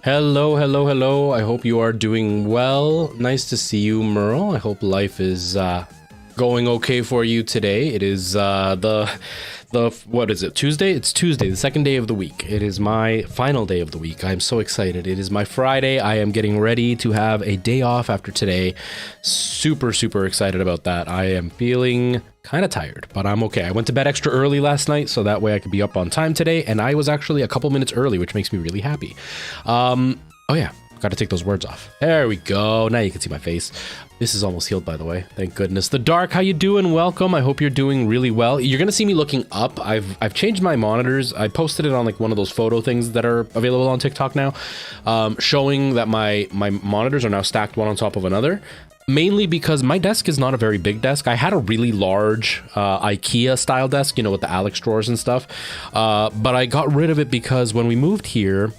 Hello, hello, hello. I hope you are doing well. Nice to see you, Merle. I hope life is going okay for you today. It is what is it? Tuesday? It's Tuesday, the second day of the week. It is my final day of the week. I'm so excited. It is my Friday. I am getting ready to have a day off after today. Super, super excited about that. I am feeling kind of tired, but I'm okay. I went to bed extra early last night, so that way I could be up on time today, and I was actually a couple minutes early, which makes me really happy. Oh yeah, got to take those words off. There we go. Now you can see my face. This is almost healed, by the way. Thank goodness. The Dark, how you doing? Welcome. I hope you're doing really well. You're gonna see me looking up. I've changed my monitors. I posted it on like one of those photo things that are available on TikTok now, showing that my monitors are now stacked one on top of another. Mainly because my desk is not a very big desk. I had a really large IKEA style desk, you know, with the Alex drawers and stuff. But I got rid of it because when we moved here,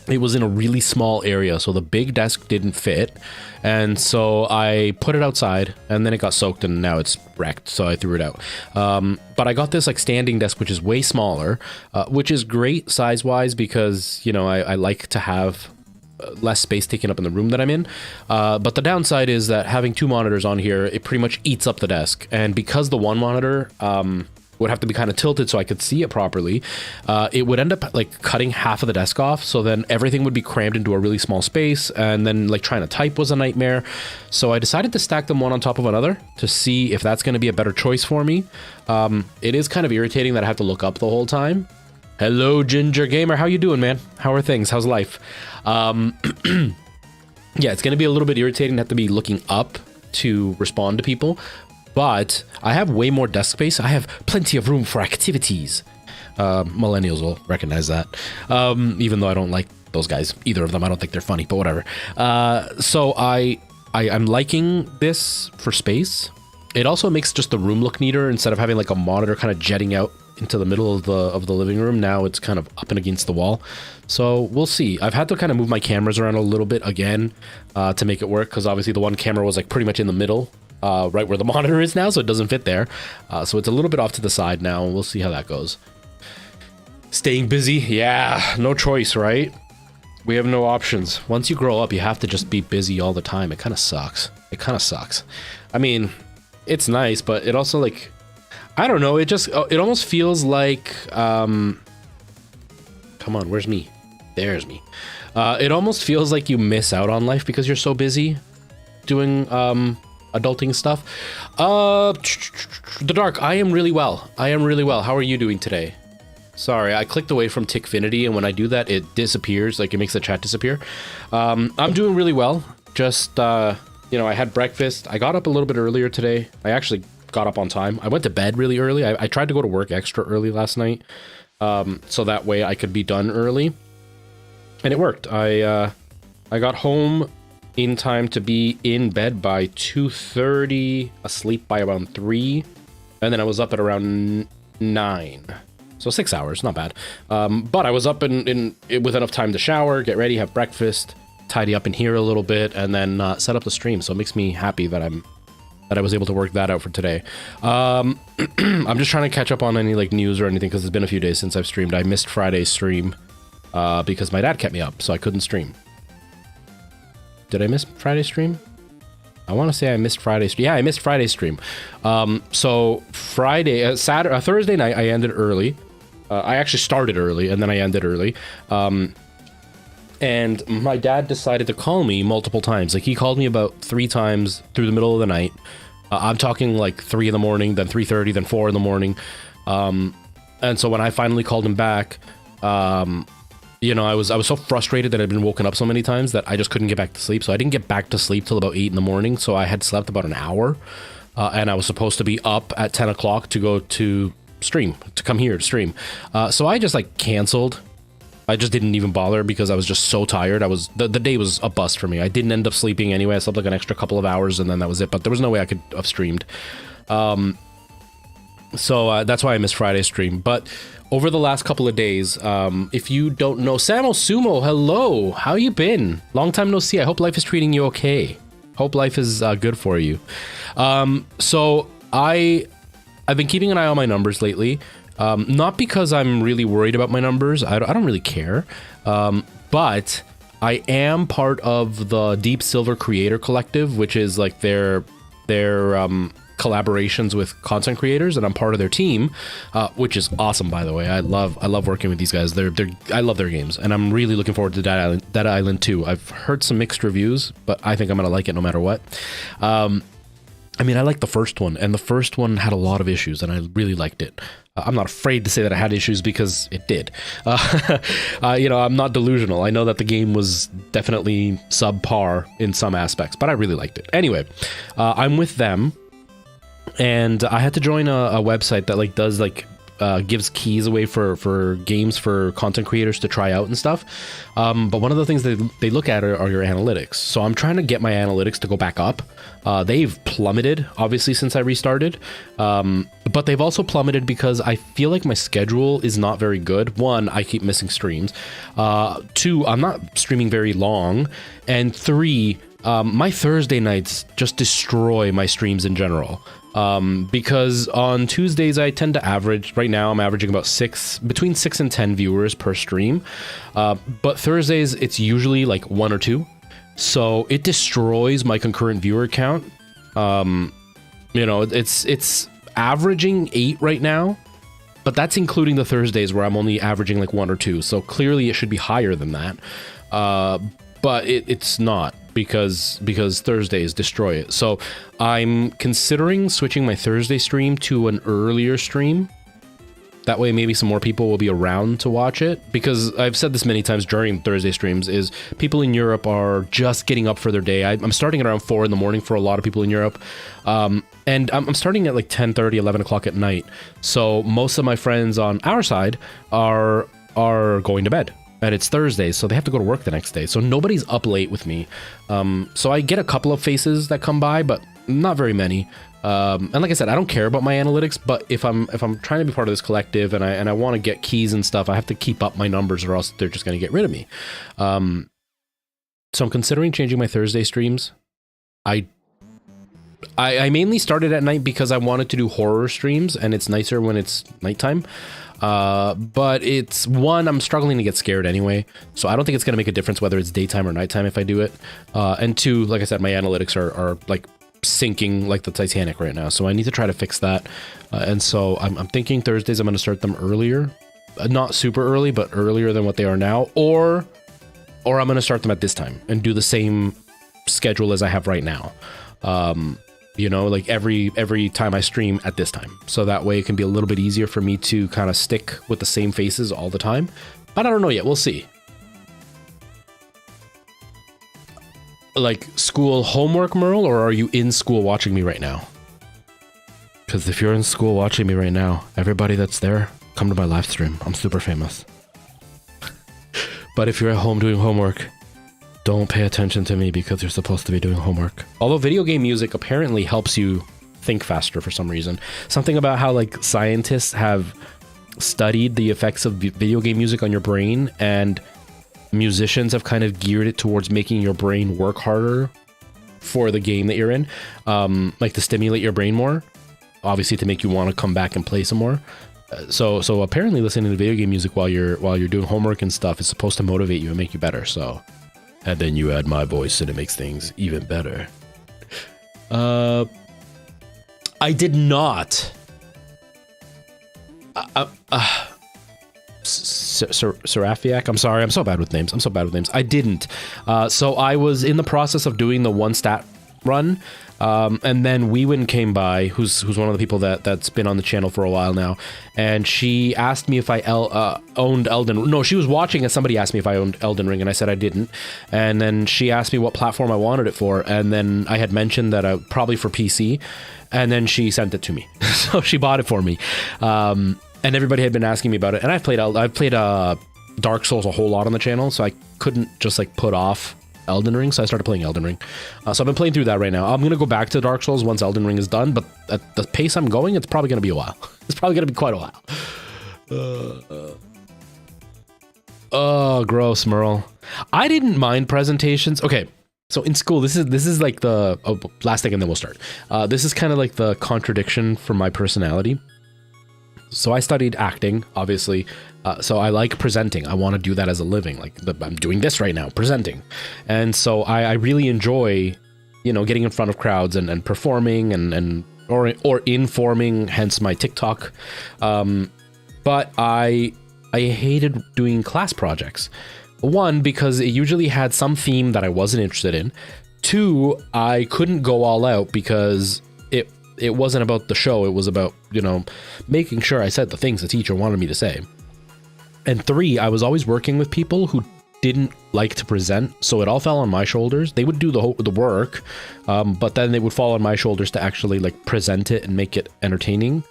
it was in a really small area, so the big desk didn't fit, and so I put it outside, and then it got soaked, and now it's wrecked, so I threw it out. But I got this like standing desk, which is way smaller, which is great size-wise because, you know, I like to have less space taken up in the room that I'm in. But the downside is that having two monitors on here, it pretty much eats up the desk, and because the one monitor would have to be kind of tilted so I could see it properly, it would end up like cutting half of the desk off, so then everything would be crammed into a really small space, and then like trying to type was a nightmare. So I decided to stack them one on top of another to see if that's going to be a better choice for me. It is kind of irritating that I have to look up the whole time. Hello, Ginger Gamer. How you doing, man? How are things? How's life? Yeah, it's going to be a little bit irritating to have to be looking up to respond to people, but I have way more desk space. I have plenty of room for activities. Millennials will recognize that, even though I don't like those guys, either of them. I don't think they're funny, but whatever. So I'm liking this for space. It also makes just the room look neater instead of having like a monitor kind of jetting out into the middle of the living room. Now it's kind of up and against the wall, so we'll see. I've had to kind of move my cameras around a little bit again to make it work, because obviously the one camera was like pretty much in the middle, right where the monitor is now, so it doesn't fit there. So it's a little bit off to the side now, and we'll see how that goes. Staying busy, yeah, no choice, right? We have no options. Once you grow up, you have to just be busy all the time. It kind of sucks. I mean, it's nice, but it also, like, I don't know, it almost feels like, come on, where's me? There's me. It almost feels like you miss out on life because you're so busy doing adulting stuff. The Dark, I am really well. How are you doing today? Sorry, I clicked away from Tickfinity, and when I do that, it disappears, like it makes the chat disappear. I'm doing really well. Just, you know, I had breakfast. I got up a little bit earlier today. I actually got up on time. I went to bed really early. I tried to go to work extra early last night, so that way I could be done early, and it worked. I got home in time to be in bed by 2:30, asleep by around 3, and then I was up at around 9. So 6 hours, not bad. But I was up in with enough time to shower, get ready, have breakfast, tidy up in here a little bit, and then set up the stream. So it makes me happy that I was able to work that out for today. I'm just trying to catch up on any like news or anything, because it's been a few days since I've streamed. I missed Friday's stream because my dad kept me up, so I couldn't stream. Did I miss Friday's stream? I want to say I missed Friday's stream. Yeah, I missed Friday's stream. So Friday, Thursday night, I ended early. I actually started early, and then I ended early. And my dad decided to call me multiple times. Like, he called me about 3 times through the middle of the night. I'm talking like 3 in the morning, then 3:30, then 4 in the morning. And so when I finally called him back, you know, I was so frustrated that I'd been woken up so many times that I just couldn't get back to sleep. So I didn't get back to sleep till about 8 in the morning. So I had slept about an hour, and I was supposed to be up at 10 o'clock to go to stream, to come here to stream. So I just like canceled. I just didn't even bother because I was just so tired. The day was a bust for me. I didn't end up sleeping anyway. I slept like an extra couple of hours, and then that was it. But there was no way I could have streamed. So that's why I missed Friday's stream. But over the last couple of days, if you don't know, Samo Sumo, hello. How you been? Long time no see. I hope life is treating you okay. Hope life is good for you. So I've been keeping an eye on my numbers lately. Not because I'm really worried about my numbers. I don't really care. But I am part of the Deep Silver Creator Collective, which is like their collaborations with content creators, and I'm part of their team, which is awesome, by the way. I love working with these guys. I love their games, and I'm really looking forward to Dead Island 2. I've heard some mixed reviews, but I think I'm gonna like it no matter what. I mean, I liked the first one, and the first one had a lot of issues, and I really liked it. I'm not afraid to say that it had issues because it did. You know, I'm not delusional. I know that the game was definitely subpar in some aspects, but I really liked it. Anyway, I'm with them, and I had to join a website that like does like gives keys away for games for content creators to try out and stuff. But one of the things they look at are your analytics. So I'm trying to get my analytics to go back up. They've plummeted, obviously, since I restarted. But they've also plummeted because I feel like my schedule is not very good. One, I keep missing streams. Two, I'm not streaming very long. And three, my Thursday nights just destroy my streams in general. Because on Tuesdays I tend to average, right now I'm averaging about between 6 and 10 viewers per stream. But Thursdays it's usually like 1 or 2. So it destroys my concurrent viewer count. You know, it's averaging 8 right now, but that's including the Thursdays where I'm only averaging like 1 or 2. So clearly it should be higher than that. But it's not, because Thursdays destroy it. So I'm considering switching my Thursday stream to an earlier stream. That way maybe some more people will be around to watch it, because I've said this many times during Thursday streams is people in Europe are just getting up for their day. I'm starting at around 4 in the morning for a lot of people in Europe. And I'm starting at like 10:30, 11 o'clock at night. So most of my friends on our side are going to bed. And it's Thursday, so they have to go to work the next day. So nobody's up late with me. So I get a couple of faces that come by, but not very many. And like I said, I don't care about my analytics, but if I'm trying to be part of this collective and I want to get keys and stuff, I have to keep up my numbers, or else they're just going to get rid of me. So I'm considering changing my Thursday streams. I mainly started at night because I wanted to do horror streams, and it's nicer when it's nighttime. But it's one, I'm struggling to get scared anyway, so I don't think it's going to make a difference whether it's daytime or nighttime if I do it. And two, like I said, my analytics are like sinking like the Titanic right now, so I need to try to fix that. And so I'm thinking Thursdays I'm going to start them earlier, not super early, but earlier than what they are now, or I'm going to start them at this time and do the same schedule as I have right now. You know, like every time I stream at this time. So that way it can be a little bit easier for me to kind of stick with the same faces all the time. But I don't know yet. We'll see. Like school homework, Merle, or are you in school watching me right now? Because if you're in school watching me right now, everybody that's there, come to my live stream. I'm super famous. But if you're at home doing homework, don't pay attention to me, because you're supposed to be doing homework. Although video game music apparently helps you think faster for some reason. Something about how like scientists have studied the effects of video game music on your brain, and musicians have kind of geared it towards making your brain work harder for the game that you're in, like to stimulate your brain more, obviously to make you want to come back and play some more. So apparently listening to video game music while you're doing homework and stuff is supposed to motivate you and make you better. So. And then you add my voice and it makes things even better. I did not. Serafiak? I'm sorry, I'm so bad with names. I didn't. So I was in the process of doing the one stat run. And then Weewin came by, who's one of the people that's been on the channel for a while now, and she asked me if I owned Elden. No, she was watching and somebody asked me if I owned Elden Ring, and I said I didn't. And then she asked me what platform I wanted it for, and then I had mentioned that probably for PC, and then she sent it to me. So she bought it for me. And everybody had been asking me about it, and I've played Dark Souls a whole lot on the channel, so I couldn't just like put off Elden Ring, so I started playing Elden Ring. So I've been playing through that right now. I'm going to go back to Dark Souls once Elden Ring is done, but at the pace I'm going, it's probably going to be a while. It's probably going to be quite a while. Oh, gross, Merle. I didn't mind presentations. Okay, so in school, this is like the last thing, and then we'll start. This is kind of like the contradiction from my personality. So I studied acting, obviously. So I like presenting. I want to do that as a living. Like I'm doing this right now, presenting. And so I really enjoy, you know, getting in front of crowds and performing or informing, hence my TikTok. But I hated doing class projects. One, because it usually had some theme that I wasn't interested in. Two, I couldn't go all out because it wasn't about the show. It was about, you know, making sure I said the things the teacher wanted me to say. And three, I was always working with people who didn't like to present, so it all fell on my shoulders. They would do the work, but then they would fall on my shoulders to actually like present it and make it entertaining.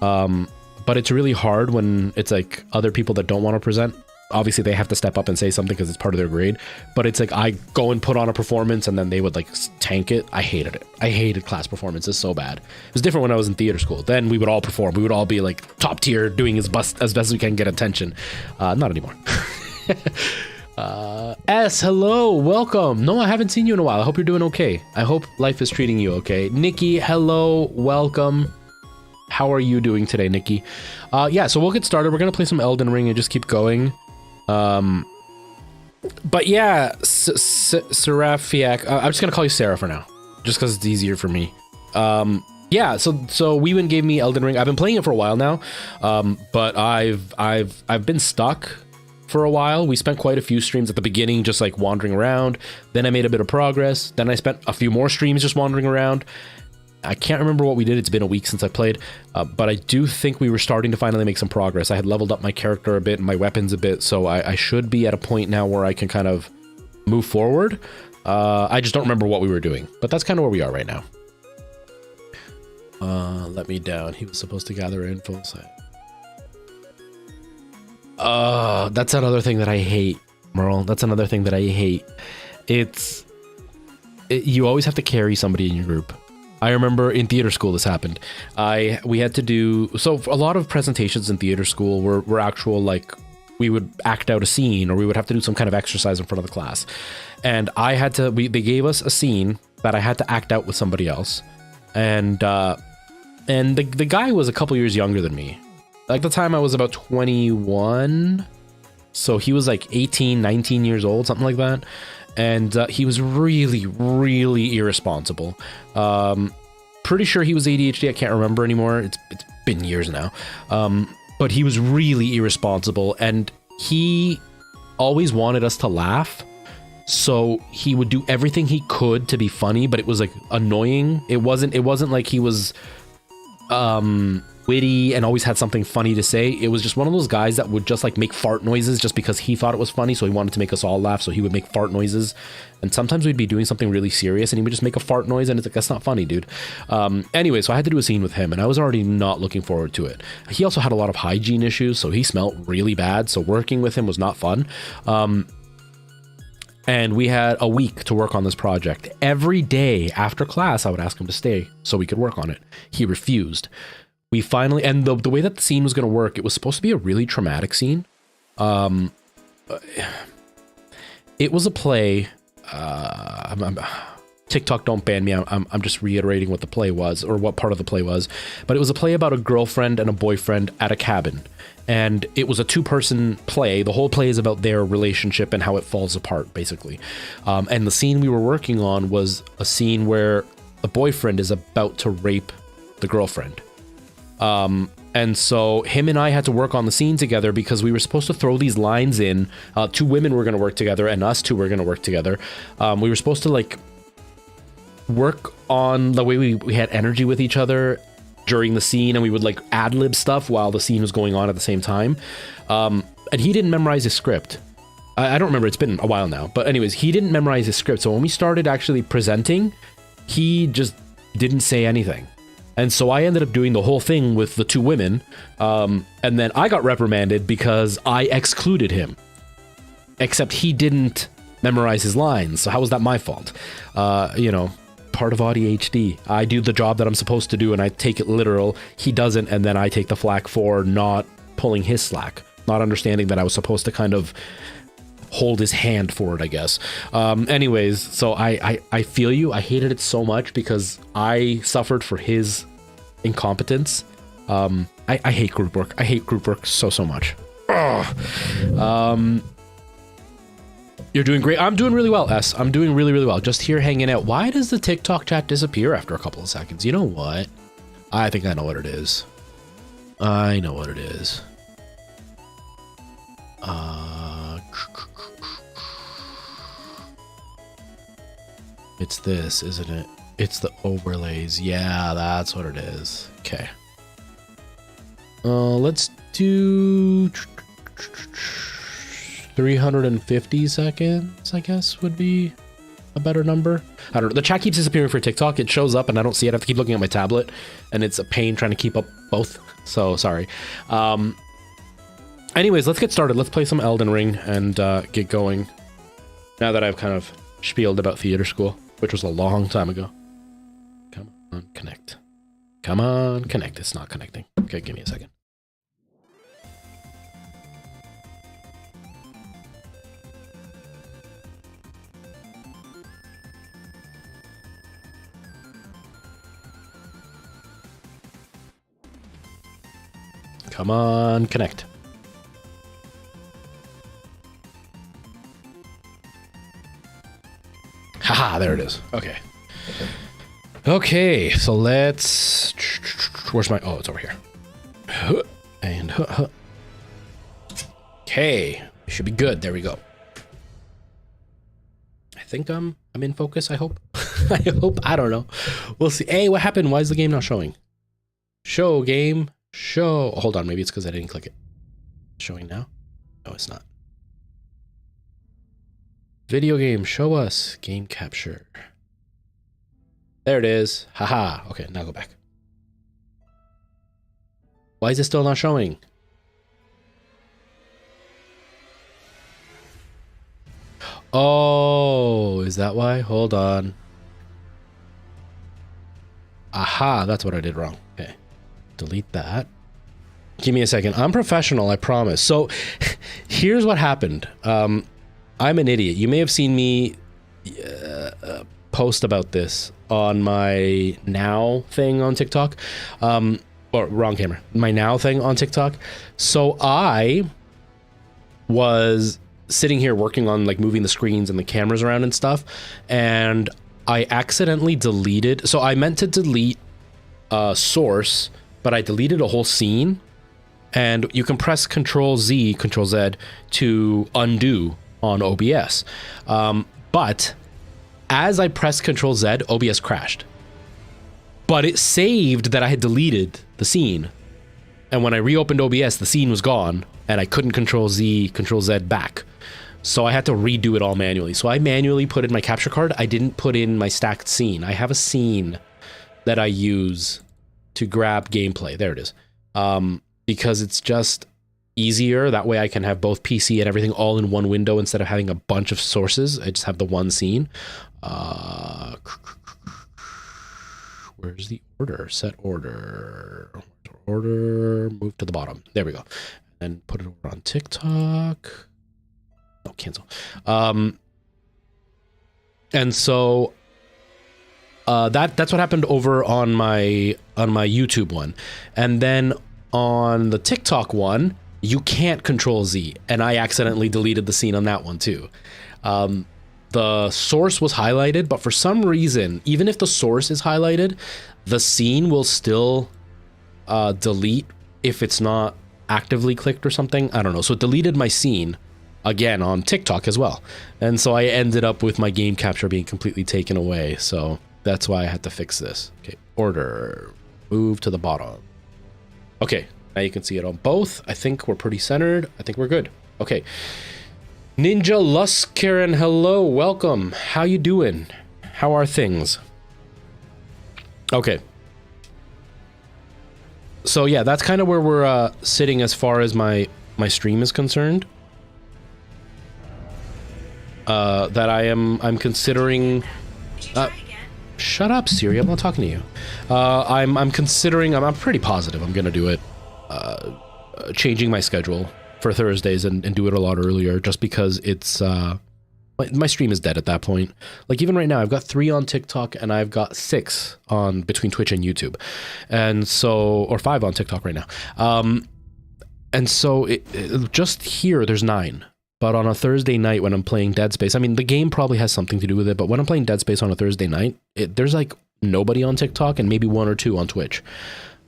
But it's really hard when it's like other people that don't want to present. Obviously they have to step up and say something because it's part of their grade, but it's like I go and put on a performance and then they would like tank it. I hated it. I hated class performances so bad. It was different when I was in theater school. Then we would all perform. We would all be like top tier, doing as best as we can get attention. Not anymore. S, hello, welcome. No, I haven't seen you in a while. I hope you're doing okay. I hope life is treating you okay. Nikki, hello, welcome. How are you doing today, Nikki? Yeah, so we'll get started. We're gonna play some Elden Ring and just keep going. But yeah, Serafiak, I'm just gonna call you Sarah for now, just because it's easier for me. Yeah, so Weewin gave me Elden Ring. I've been playing it for a while now, but I've been stuck for a while. We spent quite a few streams at the beginning just like wandering around. Then I made a bit of progress. Then I spent a few more streams just wandering around. I can't remember what we did. It's been a week since I played, but I do think we were starting to finally make some progress. I had leveled up my character a bit and my weapons a bit, so I should be at a point now where I can kind of move forward. I just don't remember what we were doing, but that's kind of where we are right now. Let me down. He was supposed to gather info. That's another thing that I hate, Merle. That's another thing that I hate. You always have to carry somebody in your group. I remember in theater school this happened. We had to do, so a lot of presentations in theater school were actual, like, we would act out a scene or we would have to do some kind of exercise in front of the class. And I had to, they gave us a scene that I had to act out with somebody else. And the guy was a couple years younger than me. Like the time I was about 21. So he was like 18, 19 years old, something like that. And he was really, really irresponsible. Pretty sure he was ADHD. I can't remember anymore. It's been years now. But he was really irresponsible, and he always wanted us to laugh. So he would do everything he could to be funny, but it was like annoying. It wasn't like he was witty and always had something funny to say. It was just one of those guys that would just like make fart noises just because he thought it was funny, so he wanted to make us all laugh, so he would make fart noises. And sometimes we'd be doing something really serious and he would just make a fart noise, and it's like, that's not funny, dude. Anyway, so I had to do a scene with him, and I was already not looking forward to it. He also had a lot of hygiene issues, so he smelled really bad, so working with him was not fun. And we had a week to work on this project. Every day after class, I would ask him to stay so we could work on it. He refused. We finally, and the way that the scene was going to work, it was supposed to be a really traumatic scene. It was a play. TikTok, don't ban me. I'm just reiterating what the play was, or what part of the play was. But it was a play about a girlfriend and a boyfriend at a cabin. And it was a two-person play. The whole play is about their relationship and how it falls apart, basically. And the scene we were working on was a scene where the boyfriend is about to rape the girlfriend. And so him and I had to work on the scene together because we were supposed to throw these lines in. Two women were going to work together, and us two were going to work together. We were supposed to like work on the way we had energy with each other during the scene, and we would like ad-lib stuff while the scene was going on at the same time. And he didn't memorize his script. I don't remember, it's been a while now, but anyways, he didn't memorize his script. So when we started actually presenting, he just didn't say anything. And so I ended up doing the whole thing with the two women, and then I got reprimanded because I excluded him. Except he didn't memorize his lines, so how was that my fault? You know, part of ADHD. I do the job that I'm supposed to do, and I take it literal. He doesn't, and then I take the flack for not pulling his slack, not understanding that I was supposed to kind of hold his hand for it, I guess. Anyways, so I feel you. I hated it so much because I suffered for his incompetence. I hate group work. I hate group work so much. You're doing great. I'm doing really well, S. I'm doing really, really well. Just here hanging out. Why does the TikTok chat disappear after a couple of seconds? You know what? I think I know what it is. I know what it is. It's this, isn't it? It's the overlays. Yeah, that's what it is. Okay. Let's do 350 seconds, I guess, would be a better number. I don't know. The chat keeps disappearing for TikTok. It shows up and I don't see it. I have to keep looking at my tablet and it's a pain trying to keep up both. So sorry. Anyways, let's get started. Let's play some Elden Ring and get going. Now that I've kind of spieled about theater school, which was a long time ago. Come on, connect. Come on, connect. It's not connecting. Okay, give me a second. Come on, connect. Haha, there it is. Okay. Okay, so let's... Where's my... Oh, it's over here. And... Okay, should be good. There we go. I think I'm in focus, I hope. I hope. I don't know. We'll see. Hey, what happened? Why is the game not showing? Show game. Show. Oh, hold on, maybe it's because I didn't click it. Showing now? No, it's not. Video game, show us. Game capture. There it is. Haha. Okay, now go back. Why is it still not showing? Oh, is that why? Hold on. Aha, that's what I did wrong. Okay. Delete that. Give me a second. I'm professional, I promise. So here's what happened. I'm an idiot. You may have seen me post about this on my Now thing on TikTok. Or wrong camera. My Now thing on TikTok. So I was sitting here working on like moving the screens and the cameras around and stuff. And I accidentally deleted. So I meant to delete source, but I deleted a whole scene. And you can press Control Z, Control Z to undo on OBS. But as I pressed Control Z, OBS crashed. But it saved that I had deleted the scene. And when I reopened OBS, the scene was gone and I couldn't Control Z, Control Z back. So I had to redo it all manually. So I manually put in my capture card. I didn't put in my stacked scene. I have a scene that I use to grab gameplay. There it is. Because it's just easier. That way I can have both PC and everything all in one window instead of having a bunch of sources. I just have the one scene. Where's the order? Set order. Order. Move to the bottom. There we go. And put it over on TikTok. Oh, cancel. And so that's what happened over on my YouTube one. And then on the TikTok one, you can't Control Z, and I accidentally deleted the scene on that one too. The source was highlighted, but for some reason, even if the source is highlighted, the scene will still delete if it's not actively clicked or something. I don't know. So it deleted my scene again on TikTok as well. And so I ended up with my game capture being completely taken away. So that's why I had to fix this. Okay, order, move to the bottom. Okay, now you can see it on both. I think we're pretty centered. I think we're good. Okay. Ninja Luskaren, hello, welcome. How you doing? How are things? Okay. So yeah, that's kind of where we're sitting as far as my stream is concerned. That I'm considering. Shut up, Siri. I'm not talking to you. I'm considering. I'm pretty positive I'm gonna do it. Changing my schedule for Thursdays and do it a lot earlier, just because it's my stream is dead at that point. Like even right now, I've got 3 on TikTok and I've got 6 on between Twitch and YouTube, and so or 5 on TikTok right now. And so just here, there's 9. But on a Thursday night when I'm playing Dead Space, I mean, the game probably has something to do with it, but when I'm playing Dead Space on a Thursday night, there's like nobody on TikTok and maybe 1 or 2 on Twitch.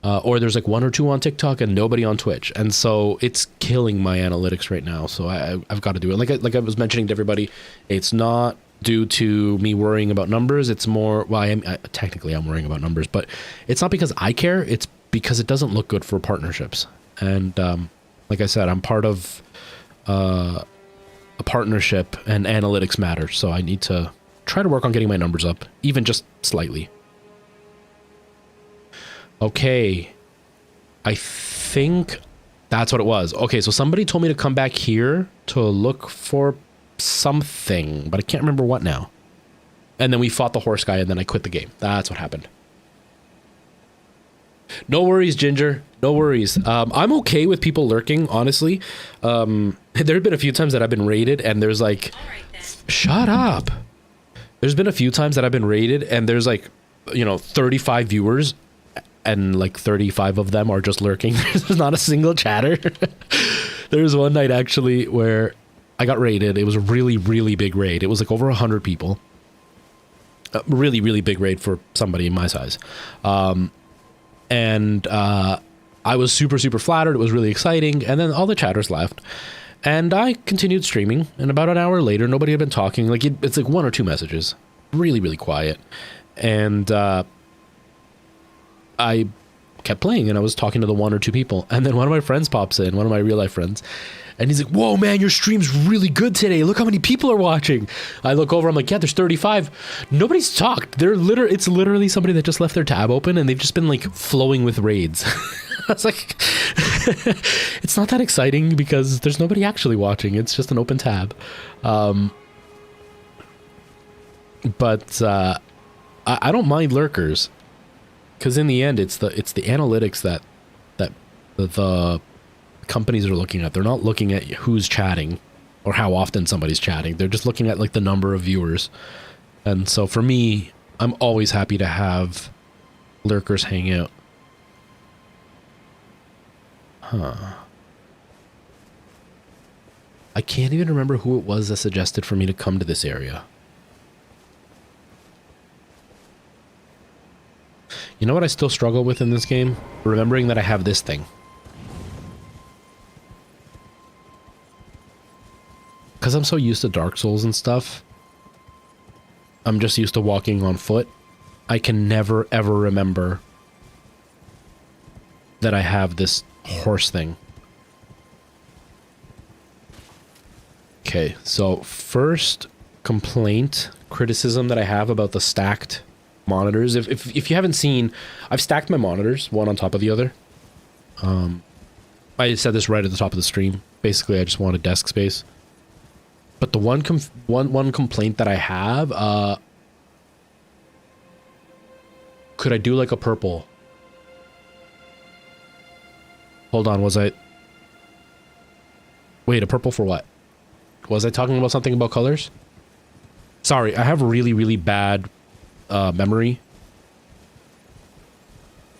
Or there's like 1 or 2 on TikTok and nobody on Twitch. And so it's killing my analytics right now. So I've got to do it. Like I was mentioning to everybody, it's not due to me worrying about numbers. It's more, well, technically I'm worrying about numbers, but it's not because I care. It's because it doesn't look good for partnerships. And like I said, I'm part of a partnership and analytics matter. So I need to try to work on getting my numbers up, even just slightly. Okay, I think that's what it was. Okay, so somebody told me to come back here to look for something, but I can't remember what now. And then we fought the horse guy and then I quit the game. That's what happened. No worries, Ginger. No worries. I'm okay with people lurking, honestly. There have been a few times that I've been raided and there's like... Shut up. There's been a few times that I've been raided and there's like, 35 viewers and like 35 of them are just lurking. There's not a single chatter. There was one night actually where I got raided. It was a really, really big raid. It was like over 100 people. Really, really big raid for somebody my size. And I was super, super flattered. It was really exciting. And then all the chatters left. And I continued streaming. And about an hour later, nobody had been talking. Like it's like 1 or 2 messages. Really, really quiet. And I kept playing and I was talking to the 1 or 2 people. And then one of my friends pops in, one of my real life friends. And he's like, whoa, man, your stream's really good today. Look how many people are watching. I look over, I'm like, yeah, there's 35. Nobody's talked. It's literally somebody that just left their tab open and they've just been like flowing with raids. I was like, it's not that exciting because there's nobody actually watching. It's just an open tab. But I don't mind lurkers. Because in the end, it's the analytics that the companies are looking at. They're not looking at who's chatting or how often somebody's chatting. They're just looking at like the number of viewers. And so for me, I'm always happy to have lurkers hang out. Huh. I can't even remember who it was that suggested for me to come to this area. You know what I still struggle with in this game? Remembering that I have this thing. Because I'm so used to Dark Souls and stuff. I'm just used to walking on foot. I can never, ever remember that I have this horse thing. Okay, so first complaint, criticism that I have about the stacked monitors. If you haven't seen, I've stacked my monitors one on top of the other. I said this right at the top of the stream. Basically, I just wanted desk space. But the one complaint that I have, could I do like a purple? Hold on, wait, a purple for what? Was I talking about something about colors? Sorry, I have really, really bad memory.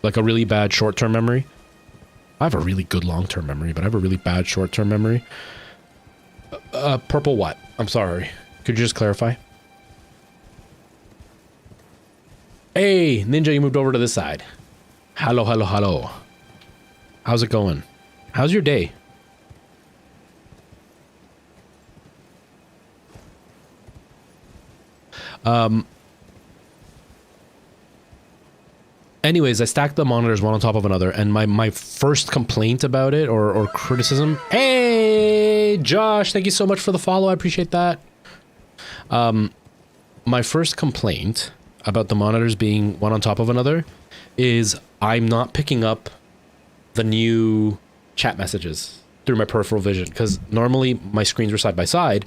Like a really bad short-term memory. I have a really good long-term memory, but I have a really bad short-term memory. Purple what? I'm sorry. Could you just clarify? Hey, Ninja, you moved over to this side. Hello, hello, hello. How's it going? How's your day? Anyways, I stacked the monitors one on top of another, and my first complaint about it, or criticism... Hey, Josh, thank you so much for the follow. I appreciate that. My first complaint about the monitors being one on top of another is I'm not picking up the new chat messages through my peripheral vision, because normally my screens were side by side,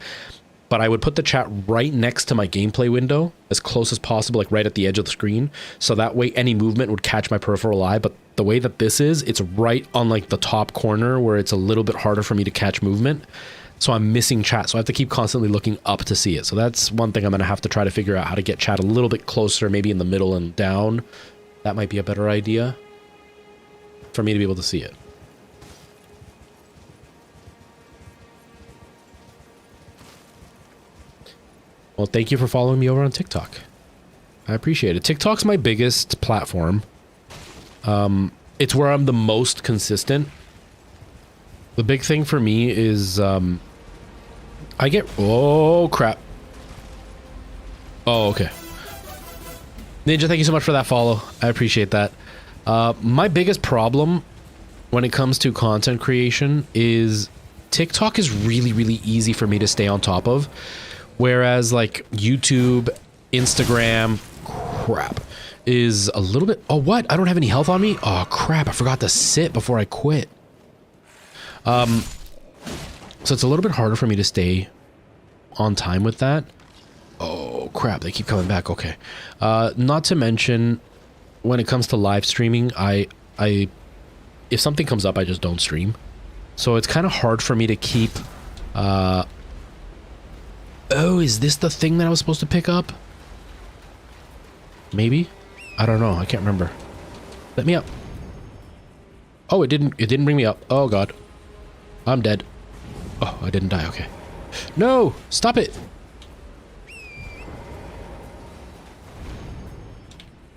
but I would put the chat right next to my gameplay window, as close as possible, like right at the edge of the screen, so that way any movement would catch my peripheral eye. But the way that this is, it's right on like the top corner where it's a little bit harder for me to catch movement. So I'm missing chat, so I have to keep constantly looking up to see it. So that's one thing I'm going to have to try to figure out, how to get chat a little bit closer, maybe in the middle and down. That might be a better idea for me to be able to see it. Well, thank you for following me over on TikTok. I appreciate it. TikTok's my biggest platform. It's where I'm the most consistent. The big thing for me is, I get... Oh, crap. Oh, okay. Ninja, thank you so much for that follow. I appreciate that. My biggest problem when it comes to content creation is TikTok is really, really easy for me to stay on top of. Whereas, like, YouTube, Instagram, crap, is a little bit... Oh, what? I don't have any health on me? Oh, crap. I forgot to sit before I quit. So it's a little bit harder for me to stay on time with that. Oh, crap. They keep coming back. Okay. Not to mention, when it comes to live streaming, if something comes up, I just don't stream. So it's kind of hard for me to keep... Oh, is this the thing that I was supposed to pick up? Maybe? I don't know. I can't remember. Let me up. Oh, it didn't bring me up. Oh, God. I'm dead. Oh, I didn't die. Okay. No! Stop it!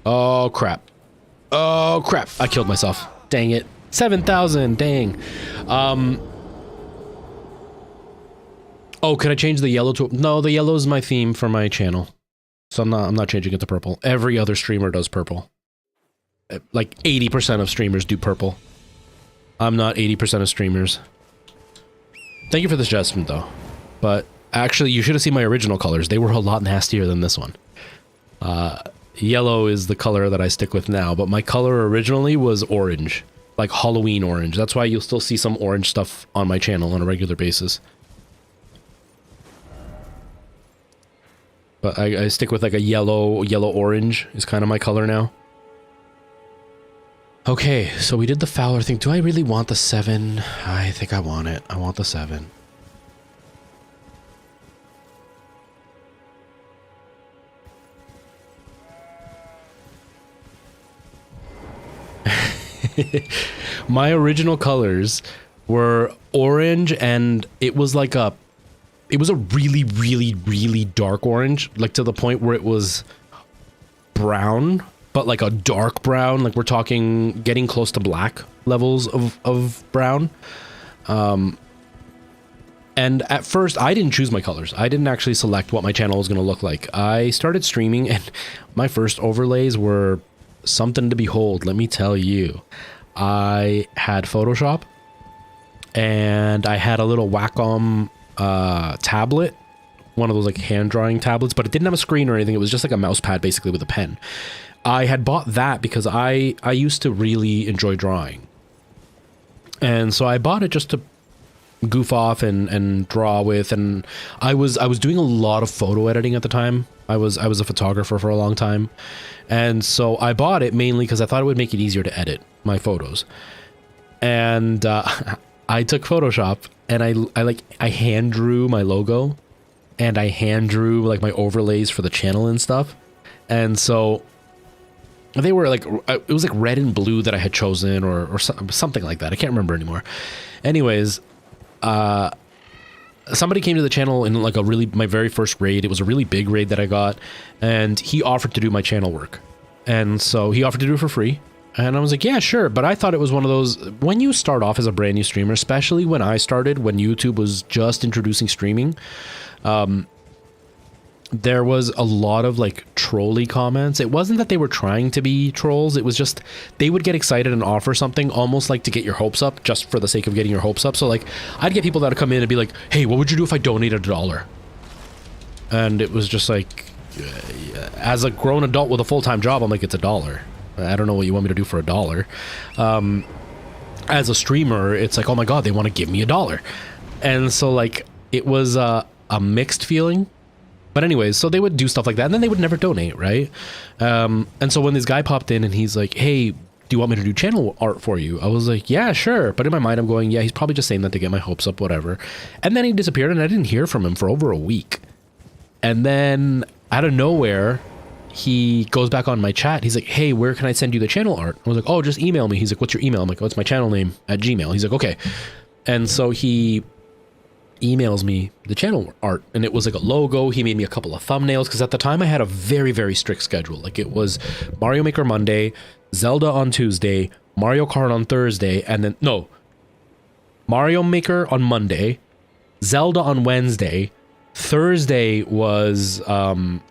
Oh, crap. Oh, crap. I killed myself. Dang it. 7,000. Dang. Oh, can I change the yellow to... No, the yellow is my theme for my channel. So I'm not changing it to purple. Every other streamer does purple. Like 80% of streamers do purple. I'm not 80% of streamers. Thank you for the suggestion, though. But actually, you should have seen my original colors. They were a lot nastier than this one. Yellow is the color that I stick with now, but my color originally was orange. Like Halloween orange. That's why you'll still see some orange stuff on my channel on a regular basis. But I stick with like a yellow-orange is kind of my color now. Okay, so we did the Fowler thing. Do I really want the 7? I think I want it. I want the 7. My original colors were orange, and it was like a... It was a really, really, really dark orange, like to the point where it was brown, but like a dark brown, like we're talking getting close to black levels of brown. And at first, I didn't choose my colors. I didn't actually select what my channel was going to look like. I started streaming, and my first overlays were something to behold, let me tell you. I had Photoshop, and I had a little Wacom tablet, one of those like hand drawing tablets, but it didn't have a screen or anything. It was just like a mouse pad basically with a pen. I had bought that because I used to really enjoy drawing, and so I bought it just to goof off and draw with. And I was doing a lot of photo editing at the time. I was a photographer for a long time, and so I bought it mainly because I thought it would make it easier to edit my photos. And I took Photoshop and I hand drew my logo, and I hand drew like my overlays for the channel and stuff. And so they were like, it was like red and blue that I had chosen, or something like that. I can't remember anymore. Anyways, somebody came to the channel in like my very first raid. It was a really big raid that I got, and he offered to do my channel work. And so he offered to do it for free. And I was like, yeah, sure. But I thought it was one of those, when you start off as a brand new streamer, especially when I started, when YouTube was just introducing streaming, there was a lot of like trolly comments. It wasn't that they were trying to be trolls. It was just, they would get excited and offer something almost like to get your hopes up, just for the sake of getting your hopes up. So like, I'd get people that would come in and be like, hey, what would you do if I donated $1? And it was just like, as a grown adult with a full-time job, I'm like, it's $1. I don't know what you want me to do for $1. As a streamer, it's like, oh my God, they want to give me $1. And so like, it was a mixed feeling. But anyways, so they would do stuff like that, and then they would never donate, right? And so when this guy popped in and he's like, hey, do you want me to do channel art for you? I was like, yeah, sure. But in my mind, I'm going, yeah, he's probably just saying that to get my hopes up, whatever. And then he disappeared, and I didn't hear from him for over a week. And then out of nowhere, he goes back on my chat. He's like, hey, where can I send you the channel art? I was like, oh, just email me. He's like, what's your email? I'm like, oh, it's my channel name @gmail. He's like, okay. And so he emails me the channel art, and it was like a logo. He made me a couple of thumbnails, because at the time I had a very, very strict schedule. Like, it was Mario Maker Monday, Zelda on Tuesday, Mario Kart on Thursday, and then no, Mario Maker on Monday, Zelda on Wednesday, Thursday was Mario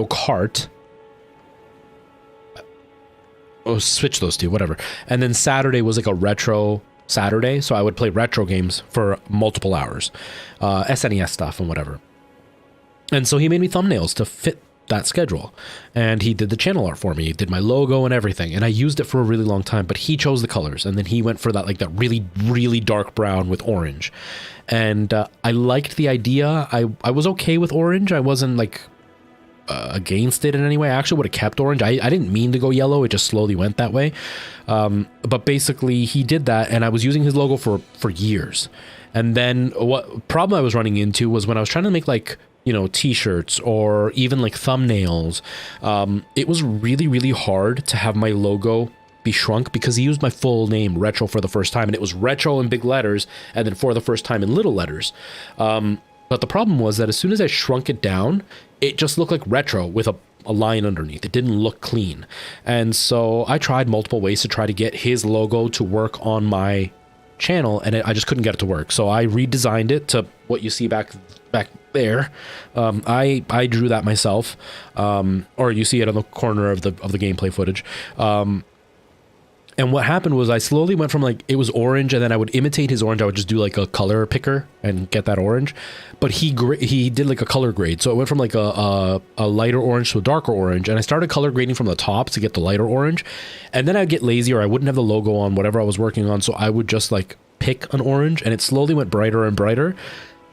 Kart. Oh, switch those two, whatever. And then Saturday was like a retro Saturday, so I would play retro games for multiple hours, SNES stuff and whatever. And so he made me thumbnails to fit that schedule, and he did the channel art for me. He did my logo and everything, and I used it for a really long time. But he chose the colors, and then he went for that, like, that really, really dark brown with orange. And I liked the idea. I was okay with orange. I wasn't like against it in any way. I actually would have kept orange. I didn't mean to go yellow. It just slowly went that way. But basically he did that, and I was using his logo for years. And then what problem I was running into was when I was trying to make, like, you know, t-shirts or even like thumbnails, it was really, really hard to have my logo be shrunk, because he used my full name, Retro, for the first time, and it was Retro in big letters and then for the first time in little letters. But the problem was that as soon as I shrunk it down, it just looked like Retro with a line underneath. It didn't look clean. And so I tried multiple ways to try to get his logo to work on my channel, and I just couldn't get it to work. So I redesigned it to what you see back there. I drew that myself, or you see it on the corner of the gameplay footage. And what happened was I slowly went from, like, it was orange, and then I would imitate his orange. I would just do like a color picker and get that orange. But he did like a color grade. So it went from like a lighter orange to a darker orange. And I started color grading from the top to get the lighter orange. And then I'd get lazy, or I wouldn't have the logo on whatever I was working on. So I would just like pick an orange, and it slowly went brighter and brighter.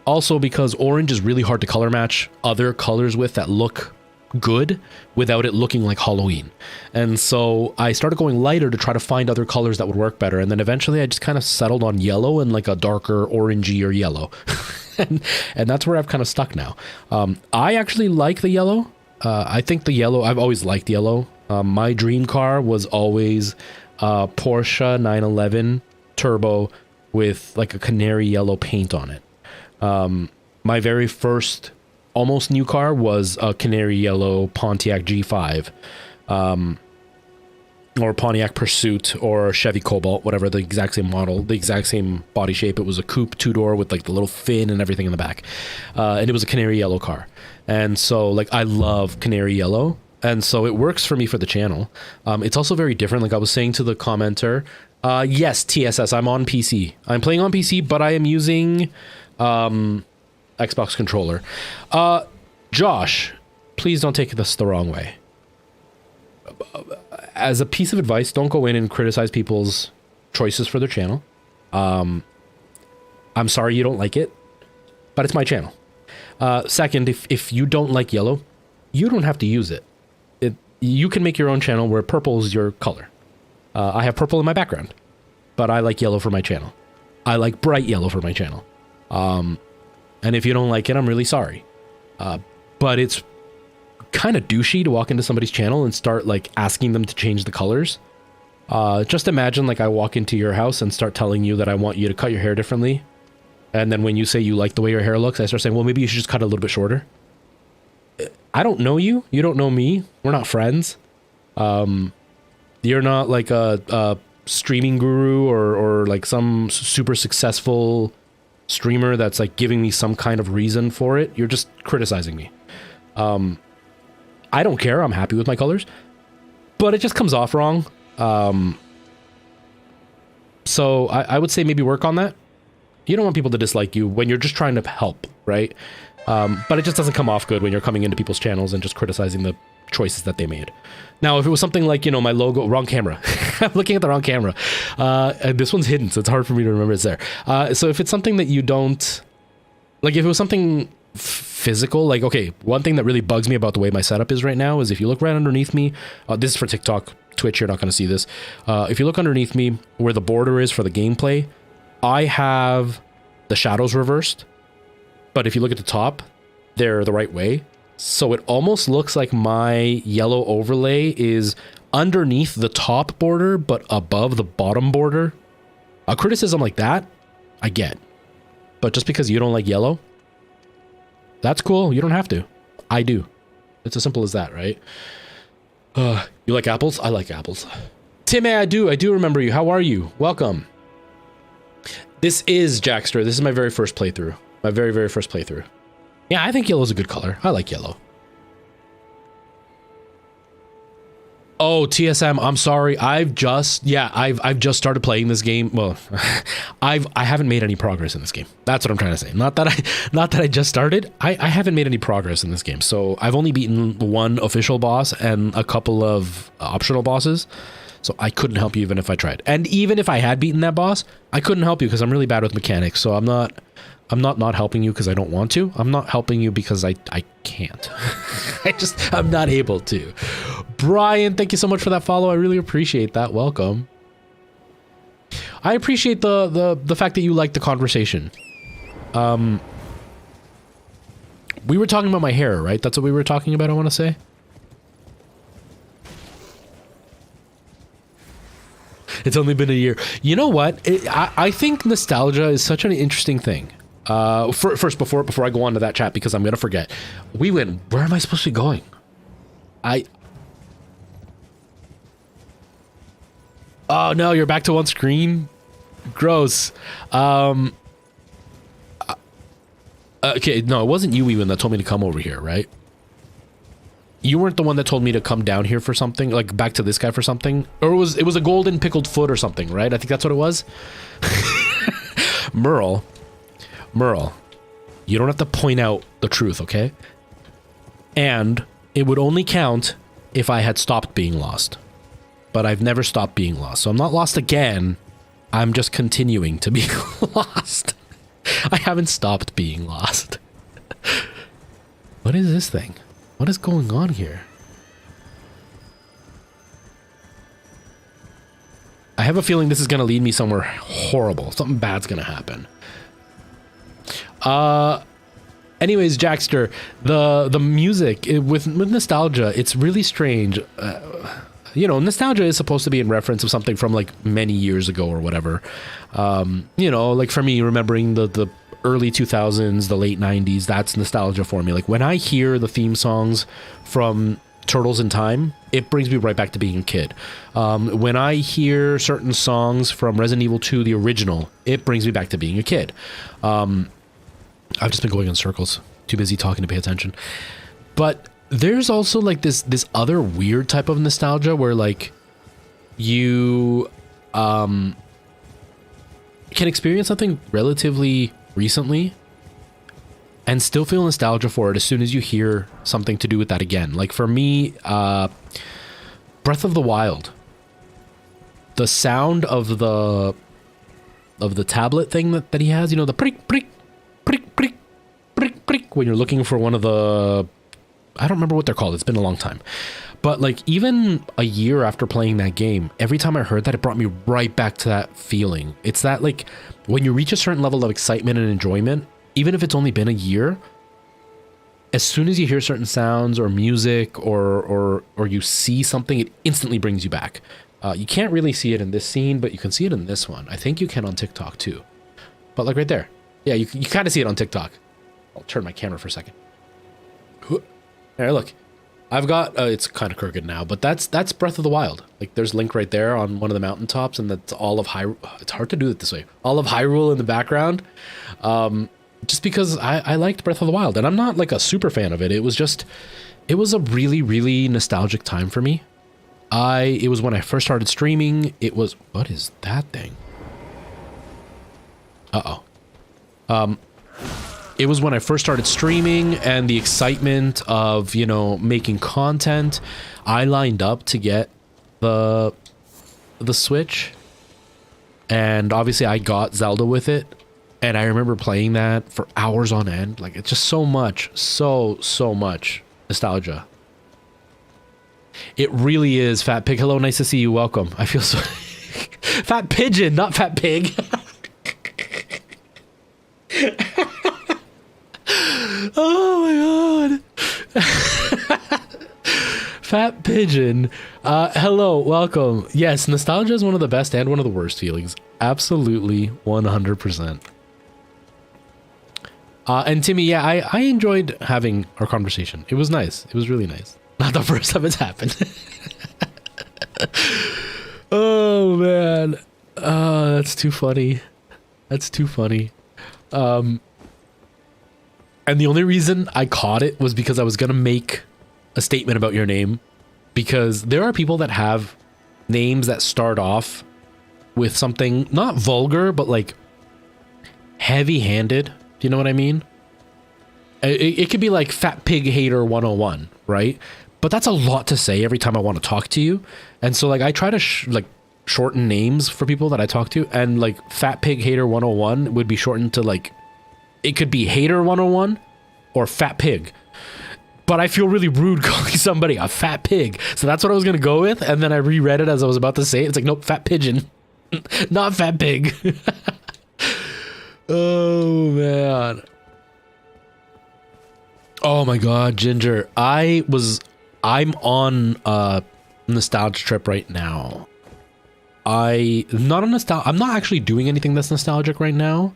Also, because orange is really hard to color match other colors with that look good without it looking like Halloween. And so I started going lighter to try to find other colors that would work better. And then eventually I just kind of settled on yellow and like a darker orangey or yellow. and that's where I've kind of stuck now. I actually like the yellow. I think the yellow, I've always liked yellow. My dream car was always Porsche 911 Turbo with like a canary yellow paint on it. My very first almost new car was a canary yellow Pontiac G5, or Pontiac Pursuit, or Chevy Cobalt, whatever, the exact same model, the exact same body shape. It was a coupe 2-door with like the little fin and everything in the back. And it was a canary yellow car. And so, like, I love canary yellow. And so it works for me for the channel. It's also very different. Like I was saying to the commenter, yes, TSS, I'm on PC. I'm playing on PC, but I am using Xbox controller. Josh, please don't take this the wrong way. As a piece of advice, don't go in and criticize people's choices for their channel. I'm sorry you don't like it, but it's my channel. Second, if you don't like yellow, you don't have to use it. You can make your own channel where purple is your color. I have purple in my background, but I like yellow for my channel. I like bright yellow for my channel. And if you don't like it, I'm really sorry. But it's kind of douchey to walk into somebody's channel and start like asking them to change the colors. Just imagine like I walk into your house and start telling you that I want you to cut your hair differently. And then when you say you like the way your hair looks, I start saying, well, maybe you should just cut it a little bit shorter. I don't know you. You don't know me. We're not friends. You're not like a streaming guru or like some super successful streamer that's like giving me some kind of reason for it. You're just criticizing me. I don't care. I'm happy with my colors, but it just comes off wrong. So I would say maybe work on that. You don't want people to dislike you when you're just trying to help, right? But it just doesn't come off good when you're coming into people's channels and just criticizing the choices that they made. Now, if it was something like, you know, my logo, wrong camera. I'm looking at the wrong camera. And this one's hidden, so it's hard for me to remember it's there. So if it's something that you don't, like if it was something physical, like, okay, one thing that really bugs me about the way my setup is right now is if you look right underneath me, this is for TikTok, Twitch, you're not going to see this. If you look underneath me where the border is for the gameplay, I have the shadows reversed. But if you look at the top, they're the right way. So it almost looks like my yellow overlay is underneath the top border, but above the bottom border. A criticism like that I get. But just because you don't like yellow, that's cool. You don't have to. I do. It's as simple as that, right? You like apples? I like apples. Timmy, I do remember you. How are you? Welcome. This is Jackster. This is my very first playthrough. My very, very first playthrough. Yeah, I think yellow's a good color. I like yellow. Oh, TSM, I'm sorry. I've just started playing this game. Well, I haven't made any progress in this game. That's what I'm trying to say. Not that I just started. I haven't made any progress in this game. So I've only beaten one official boss and a couple of optional bosses. So I couldn't help you even if I tried. And even if I had beaten that boss, I couldn't help you because I'm really bad with mechanics. So I'm not helping you because I don't want to. I'm not helping you because I can't. I'm not able to. Brian, thank you so much for that follow. I really appreciate that. Welcome. I appreciate the fact that you like the conversation. We were talking about my hair, right? That's what we were talking about, I want to say. It's only been a year. You know what? I think nostalgia is such an interesting thing. First, before I go on to that chat, because I'm going to forget. Where am I supposed to be going? Oh no, you're back to one screen? Gross. Okay, no, it wasn't you even that told me to come over here, right? You weren't the one that told me to come down here for something, like back to this guy for something? Or it was a golden pickled foot or something, right? I think that's what it was. Merle, you don't have to point out the truth, okay? And it would only count if I had stopped being lost. But I've never stopped being lost. So I'm not lost again. I'm just continuing to be lost. I haven't stopped being lost. What is this thing? What is going on here? I have a feeling this is going to lead me somewhere horrible. Something bad's going to happen. Anyways, Jackster, the music with nostalgia, it's really strange. You know, nostalgia is supposed to be in reference of something from like many years ago or whatever. You know, like for me, remembering the early 2000s, the late 90s, that's nostalgia for me. Like when I hear the theme songs from Turtles in Time, it brings me right back to being a kid. When I hear certain songs from Resident Evil 2, the original, it brings me back to being a kid. I've just been going in circles, too busy talking to pay attention. But there's also like this other weird type of nostalgia where like you can experience something relatively recently and still feel nostalgia for it as soon as you hear something to do with that again. Like for me, Breath of the Wild, the sound of the tablet thing that he has, you know, the prick, prick, prick, prick, prick, prick, when you're looking for one of the, I don't remember what they're called. It's been a long time. But like even a year after playing that game, every time I heard that, it brought me right back to that feeling. It's that like when you reach a certain level of excitement and enjoyment, even if it's only been a year, as soon as you hear certain sounds or music or you see something, it instantly brings you back. You can't really see it in this scene, but you can see it in this one. I think you can on TikTok too. But like right there. Yeah, you kind of see it on TikTok. I'll turn my camera for a second. There, look. I've got, it's kind of crooked now, but that's Breath of the Wild. Like there's Link right there on one of the mountaintops, and that's all of Hyrule. It's hard to do it this way. All of Hyrule in the background. Just because I liked Breath of the Wild, and I'm not like a super fan of it. It was a really, really nostalgic time for me. It was when I first started streaming. What is that thing? It was when I first started streaming and the excitement of, you know, making content. I lined up to get the Switch, and obviously I got Zelda with it, and I remember playing that for hours on end. Like it's just so much nostalgia. It really is. Fat Pig, hello, nice to see you, welcome. I feel so Fat Pigeon, not Fat Pig. Oh my god. Fat pigeon. Hello, welcome. Yes, nostalgia is one of the best and one of the worst feelings. Absolutely, 100%. And Timmy, yeah, I enjoyed having our conversation. It was nice. It was really nice. Not the first time it's happened. Oh, man. That's too funny. That's too funny. And the only reason I caught it was because I was going to make a statement about your name. Because there are people that have names that start off with something not vulgar, but like heavy-handed. Do you know what I mean? It could be like Fat Pig Hater 101, right? But that's a lot to say every time I want to talk to you. And so like I try to shorten names for people that I talk to, and like Fat Pig Hater 101 would be shortened to like, it could be Hater 101 or Fat Pig. But I feel really rude calling somebody a fat pig. So that's what I was going to go with. And then I reread it as I was about to say it. It's like, nope, fat pigeon, not fat pig. Oh, man. Oh, my God, Ginger. I'm on a nostalgia trip right now. I'm not actually doing anything that's nostalgic right now.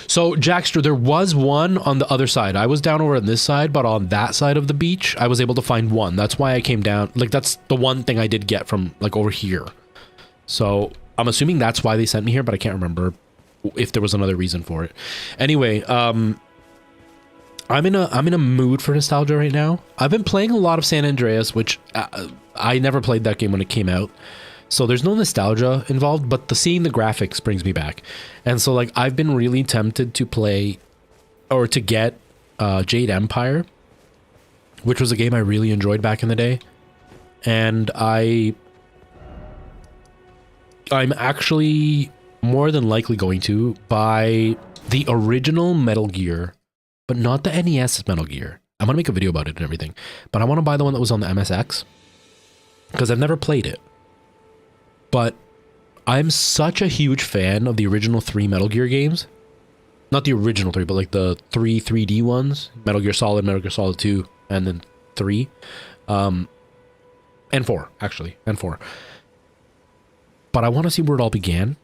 So, Jackster, there was one on the other side. I was down over on this side, but on that side of the beach, I was able to find one. That's why I came down. Like, that's the one thing I did get from, like, over here. So, I'm assuming that's why they sent me here, but I can't remember if there was another reason for it. Anyway, I'm in a mood for nostalgia right now. I've been playing a lot of San Andreas, which I never played that game when it came out. So there's no nostalgia involved, but seeing the graphics brings me back. And so like I've been really tempted to play or to get Jade Empire, which was a game I really enjoyed back in the day. And I'm actually more than likely going to buy the original Metal Gear, but not the NES Metal Gear. I'm going to make a video about it and everything, but I want to buy the one that was on the MSX because I've never played it. But I'm such a huge fan of the original 3 Metal Gear games. Not the original 3, but like the 3 3D ones. Metal Gear Solid, Metal Gear Solid 2, and then 3. And 4, actually. And 4. But I want to see where it all began.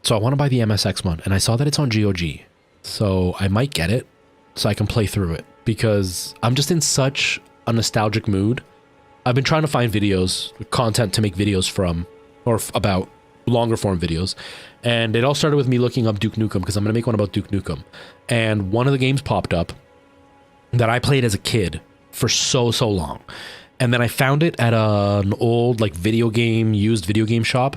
So I want to buy the MSX one. And I saw that it's on GOG. So I might get it so I can play through it. Because I'm just in such a nostalgic mood. I've been trying to find videos, content to make videos from, or about longer form videos. And it all started with me looking up Duke Nukem because I'm going to make one about Duke Nukem. And one of the games popped up that I played as a kid for so long. And then I found it at an old like used video game shop.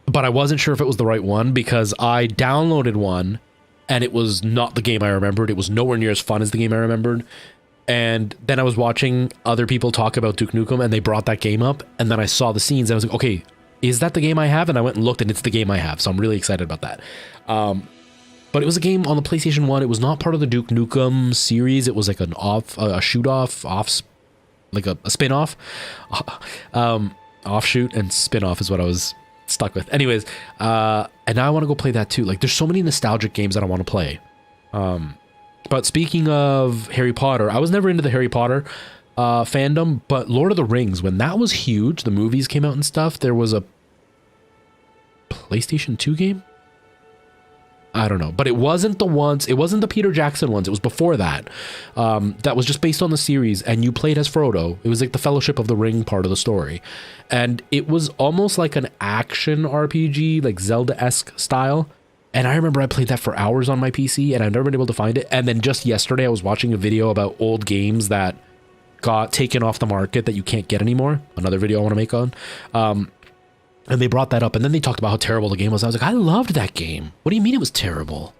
But I wasn't sure if it was the right one because I downloaded one and it was not the game I remembered. It was nowhere near as fun as the game I remembered. And then I was watching other people talk about Duke Nukem and they brought that game up. And then I saw the scenes and I was like, okay, is that the game I have? And I went and looked and it's the game I have. So I'm really excited about that. But it was a game on the PlayStation 1. It was not part of the Duke Nukem series. It was like a shoot-off, like a spin-off. Offshoot and spin-off is what I was stuck with. Anyways, and now I want to go play that too. Like there's so many nostalgic games that I want to play. But speaking of Harry Potter, I was never into the Harry Potter fandom, but Lord of the Rings, when that was huge, the movies came out and stuff, there was a PlayStation 2 game? I don't know, but it wasn't the Peter Jackson ones, it was before that. That was just based on the series, and you played as Frodo. It was like the Fellowship of the Ring part of the story. And it was almost like an action RPG, like Zelda-esque style. And I remember I played that for hours on my PC and I've never been able to find it. And then just yesterday I was watching a video about old games that got taken off the market that you can't get anymore. Another video I want to make on. And they brought that up and then they talked about how terrible the game was. I was like, I loved that game. What do you mean it was terrible?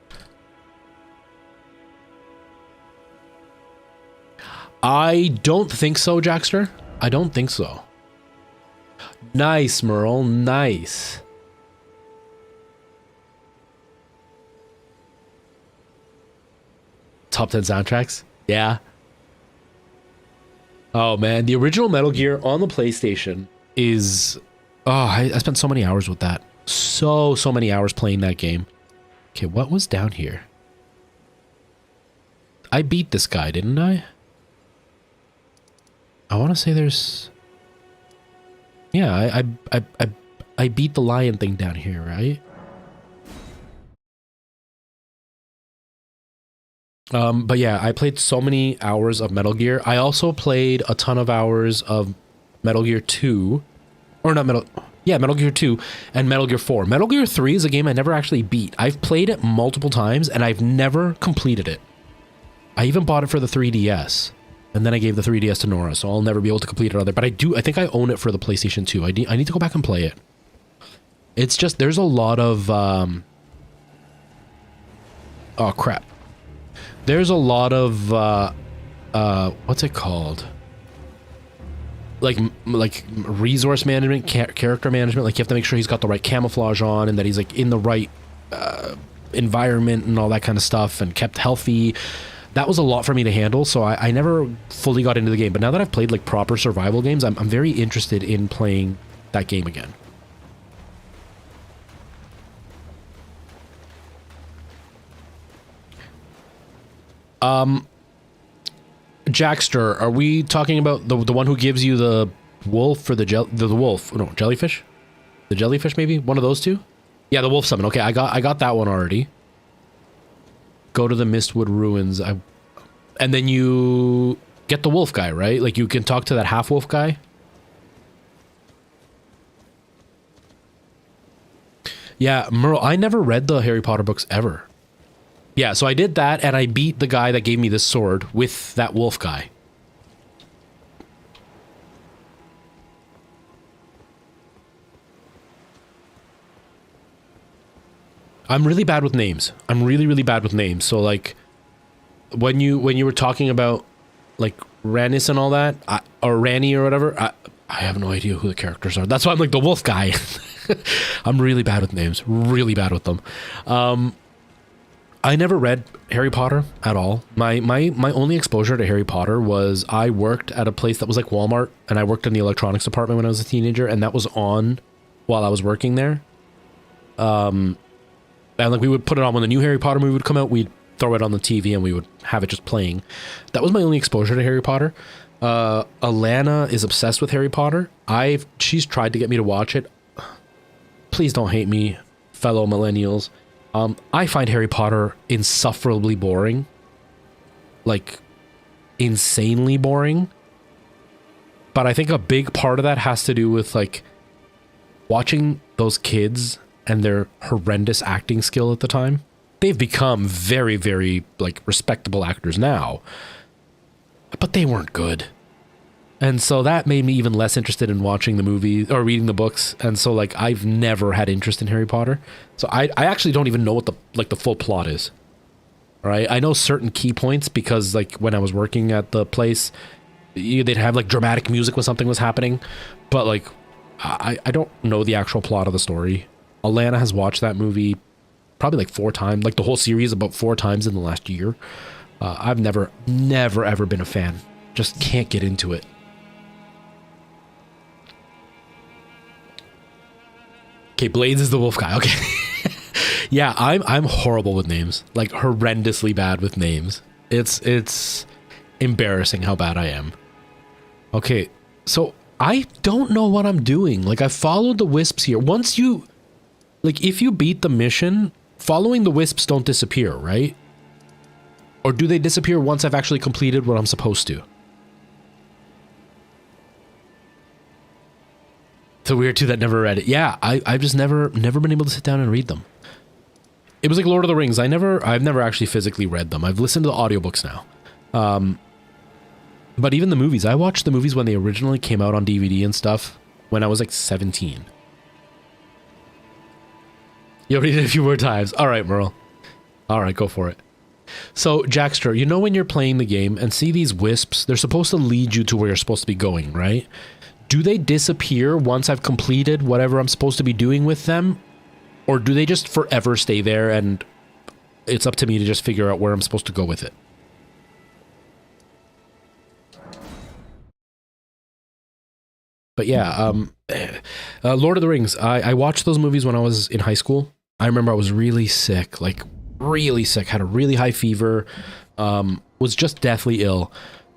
I don't think so, Jackster. I don't think so. Nice, Merle. Nice. Top 10 soundtracks? Yeah. Oh, man. The original Metal Gear on the PlayStation is... Oh, I spent so many hours with that. So many hours playing that game. Okay, what was down here? I beat this guy, didn't I? I want to say there's... Yeah, I beat the lion thing down here, right? But yeah, I played so many hours of Metal Gear. I also played a ton of hours of Metal Gear 2. Or not Metal... Yeah, Metal Gear 2 and Metal Gear 4. Metal Gear 3 is a game I never actually beat. I've played it multiple times, and I've never completed it. I even bought it for the 3DS. And then I gave the 3DS to Nora, so I'll never be able to complete it other. But I think I own it for the PlayStation 2. I need to go back and play it. It's just, there's a lot of... Oh, crap. There's a lot of... what's it called? Like resource management, character management. Like, you have to make sure he's got the right camouflage on and that he's, like, in the right environment and all that kind of stuff and kept healthy. That was a lot for me to handle, so I never fully got into the game. But now that I've played, like, proper survival games, I'm very interested in playing that game again. Jackster, are we talking about the one who gives you the wolf or the wolf? No, jellyfish? The jellyfish, maybe? One of those two? Yeah, the wolf summon. Okay, I got that one already. Go to the Mistwood Ruins. And then you get the wolf guy, right? Like, you can talk to that half-wolf guy. Yeah, Merle, I never read the Harry Potter books ever. Yeah, so I did that, and I beat the guy that gave me this sword with that wolf guy. I'm really bad with names. I'm really, really bad with names. So, like, when you were talking about, like, Rannis and all that, or Ranny or whatever, I have no idea who the characters are. That's why I'm like the wolf guy. I'm really bad with names. Really bad with them. I never read Harry Potter at all. My only exposure to Harry Potter was I worked at a place that was like Walmart, and I worked in the electronics department when I was a teenager, and that was on while I was working there. And like, we would put it on when the new Harry Potter movie would come out. We'd throw it on the TV and we would have it just playing. That was my only exposure to Harry Potter. Alana is obsessed with Harry Potter. She's tried to get me to watch it. Please don't hate me, fellow millennials. I find Harry Potter insufferably boring. Like, insanely boring. But I think a big part of that has to do with, like, watching those kids and their horrendous acting skill at the time. They've become very, very, like, respectable actors now. But they weren't good. And so that made me even less interested in watching the movie or reading the books. And so, like, I've never had interest in Harry Potter. So I actually don't even know what the full plot is. All right. I know certain key points because, like, when I was working at the place, they'd have, like, dramatic music when something was happening. But, like, I don't know the actual plot of the story. Alana has watched that movie probably like 4 times, like the whole series about 4 times in the last year. I've never ever been a fan. Just can't get into it. Okay, Blades is the wolf guy. Okay. Yeah, I'm horrible with names. Like, horrendously bad with names. It's embarrassing how bad I am. Okay, so I don't know what I'm doing. Like, I followed the wisps here. Once you, like, if you beat the mission, following the wisps don't disappear, right? Or do they disappear once I've actually completed what I'm supposed to? So weird too that never read it. Yeah, I've just never been able to sit down and read them. It was like Lord of the Rings. I've never actually physically read them. I've listened to the audiobooks now. But even the movies, I watched the movies when they originally came out on DVD and stuff when I was like 17. You already did a few more times. All right, Merle. All right, go for it. So, Jackster, you know when you're playing the game and see these wisps, they're supposed to lead you to where you're supposed to be going, right? Do they disappear once I've completed whatever I'm supposed to be doing with them? Or do they just forever stay there and it's up to me to just figure out where I'm supposed to go with it? But yeah, Lord of the Rings, I watched those movies when I was in high school. I remember I was really sick, like really sick, had a really high fever, was just deathly ill.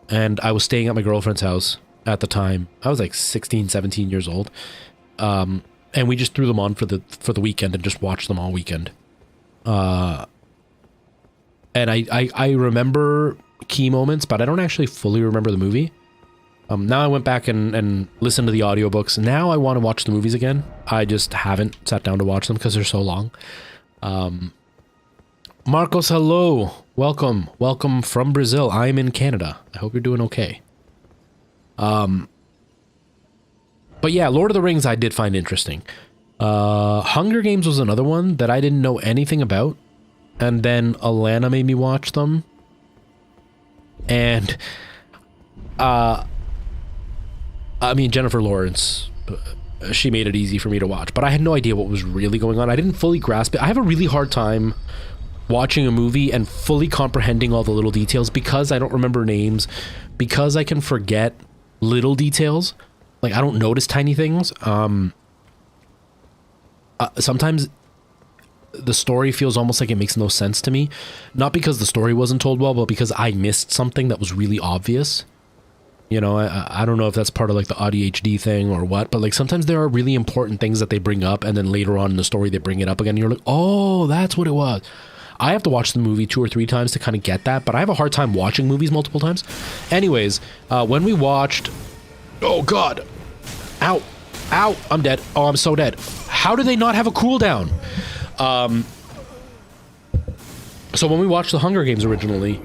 And I was staying at my girlfriend's house. at the time. I was like 16, 17 years old. And we just threw them on for the weekend and just watched them all weekend. And I remember key moments, but I don't actually fully remember the movie. Now I went back and listened to the audiobooks. Now I want to watch the movies again. I just haven't sat down to watch them because they're so long. Marcos, hello. Welcome. Welcome from Brazil. I'm in Canada. I hope you're doing okay. But yeah, Lord of the Rings I did find interesting. Hunger Games was another one that I didn't know anything about. And then Alana made me watch them. And, I mean, Jennifer Lawrence, she made it easy for me to watch. But I had no idea what was really going on. I didn't fully grasp it. I have a really hard time watching a movie and fully comprehending all the little details because I don't remember names, because I can forget little details. Like, I don't notice tiny things. Sometimes the story feels almost like it makes no sense to me. Not because the story wasn't told well, but because I missed something that was really obvious. You know, I don't know if that's part of like the ADHD thing or what, but like sometimes there are really important things that they bring up and then later on in the story they bring it up again and you're like, oh, that's what it was. I have to watch the movie 2 or 3 times to kind of get that, but I have a hard time watching movies multiple times. Anyways, when we watched... Oh, God. Ow. Ow. I'm dead. Oh, I'm so dead. How do they not have a cooldown? So when we watched The Hunger Games originally,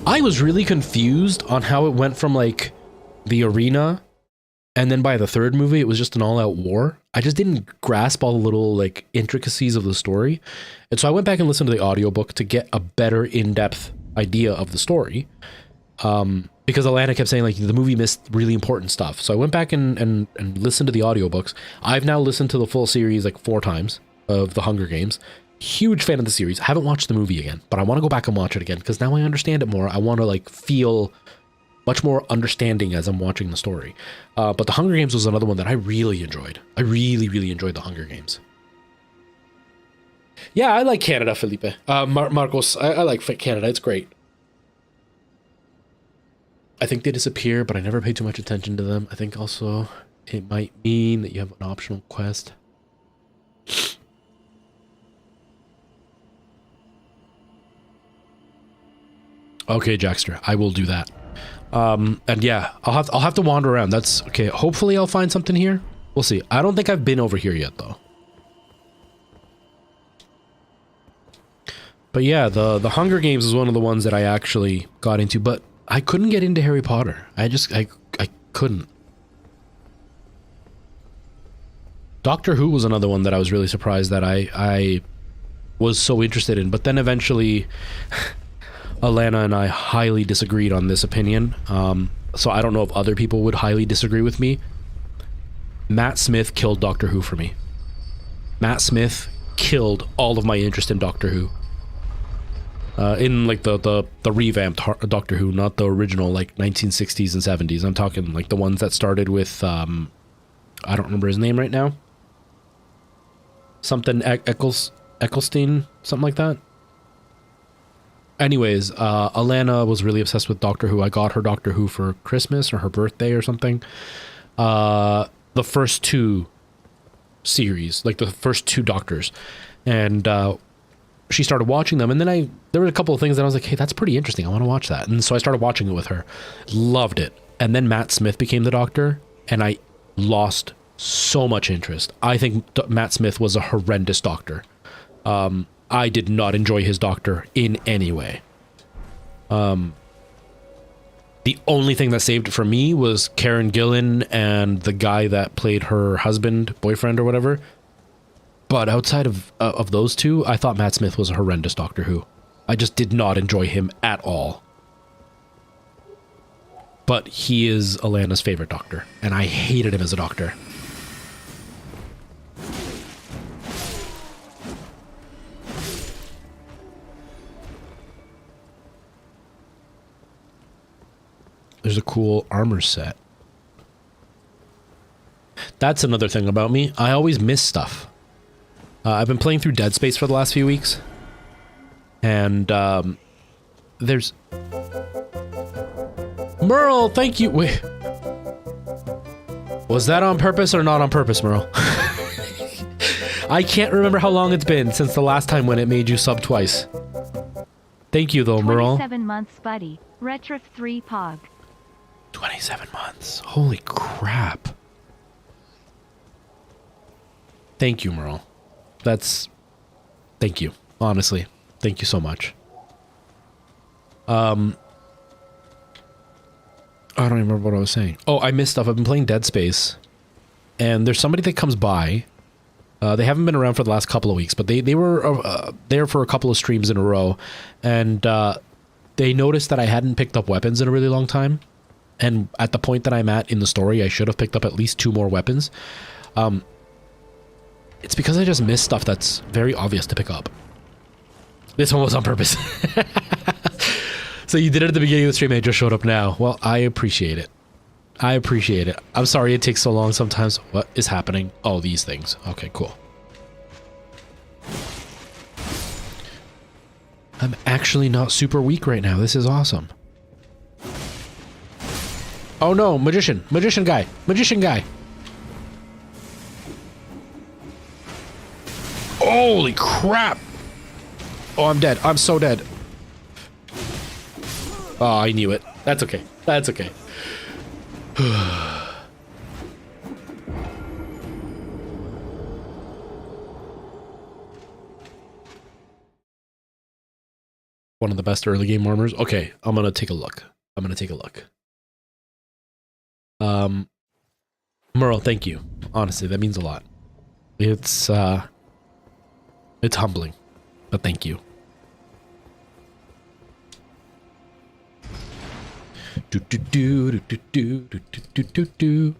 I was really confused on how it went from, like, the arena, and then by the third movie, it was just an all-out war. I just didn't grasp all the little, like, intricacies of the story. And so I went back and listened to the audiobook to get a better in-depth idea of the story. Because Alana kept saying, like, the movie missed really important stuff. So I went back and listened to the audiobooks. I've now listened to the full series, like, 4 times of The Hunger Games. Huge fan of the series. I haven't watched the movie again, but I want to go back and watch it again because now I understand it more. I want to, like, feel much more understanding as I'm watching the story. But The Hunger Games was another one that I really enjoyed. I really, really enjoyed The Hunger Games. Yeah, I like Canada, Felipe. Marcos, I like Canada. It's great. I think they disappear, but I never pay too much attention to them. I think also it might mean that you have an optional quest. Okay, Jackster, I will do that. And yeah, I'll have to wander around. That's okay. Hopefully I'll find something here. We'll see. I don't think I've been over here yet though. But yeah, the Hunger Games is one of the ones that I actually got into, but I couldn't get into Harry Potter. I couldn't. Doctor Who was another one that I was really surprised that I was so interested in, but then eventually Alana and I highly disagreed on this opinion. So I don't know if other people would highly disagree with me. Matt Smith killed Doctor Who for me. Matt Smith killed all of my interest in Doctor Who. In like the revamped Doctor Who, not the original like 1960s and 70s. I'm talking like the ones that started with I don't remember his name right now. Something Eccleston, something like that. Anyways, Alana was really obsessed with Doctor Who. I got her Doctor Who for Christmas or her birthday or something. The first 2 series, like the first 2 Doctors, and she started watching them, and then there were a couple of things that I was like, hey, that's pretty interesting. I want to watch that. And so I started watching it with her. Loved it. And then Matt Smith became the Doctor, and I lost so much interest. I think Matt Smith was a horrendous Doctor. I did not enjoy his Doctor in any way. The only thing that saved it for me was Karen Gillan and the guy that played her husband, boyfriend, or whatever. But outside of those 2, I thought Matt Smith was a horrendous Doctor Who. I just did not enjoy him at all. But he is Alana's favorite Doctor, and I hated him as a Doctor. There's a cool armor set. That's another thing about me. I always miss stuff. I've been playing through Dead Space for the last few weeks. And there's... Merle, thank you. Wait. Was that on purpose or not on purpose, Merle? I can't remember how long it's been since the last time when it made you sub twice. Thank you, though, Merle. 27 months, buddy. Retrif 3 Pog. 27 months. Holy crap. Thank you, Merle. That's... Thank you. Honestly. Thank you so much. I don't remember what I was saying. Oh, I missed stuff. I've been playing Dead Space. And there's somebody that comes by. They haven't been around for the last couple of weeks, but they were there for a couple of streams in a row. And they noticed that I hadn't picked up weapons in a really long time. And at the point that I'm at in the story, I should have picked up at least 2 more weapons. It's because I just missed stuff that's very obvious to pick up. This one was on purpose. So you did it at the beginning of the stream and it just showed up now. Well, I appreciate it. I appreciate it. I'm sorry it takes so long sometimes. What is happening? Oh, these things. Okay, cool. I'm actually not super weak right now. This is awesome. Oh no, magician. Magician guy. Magician guy. Holy crap. Oh, I'm dead. I'm so dead. Oh, I knew it. That's okay. That's okay. One of the best early game armors. Okay, I'm gonna take a look. I'm gonna take a look. Merle, thank you. Honestly, that means a lot. It's humbling, but thank you. Do do do do do do do do do do.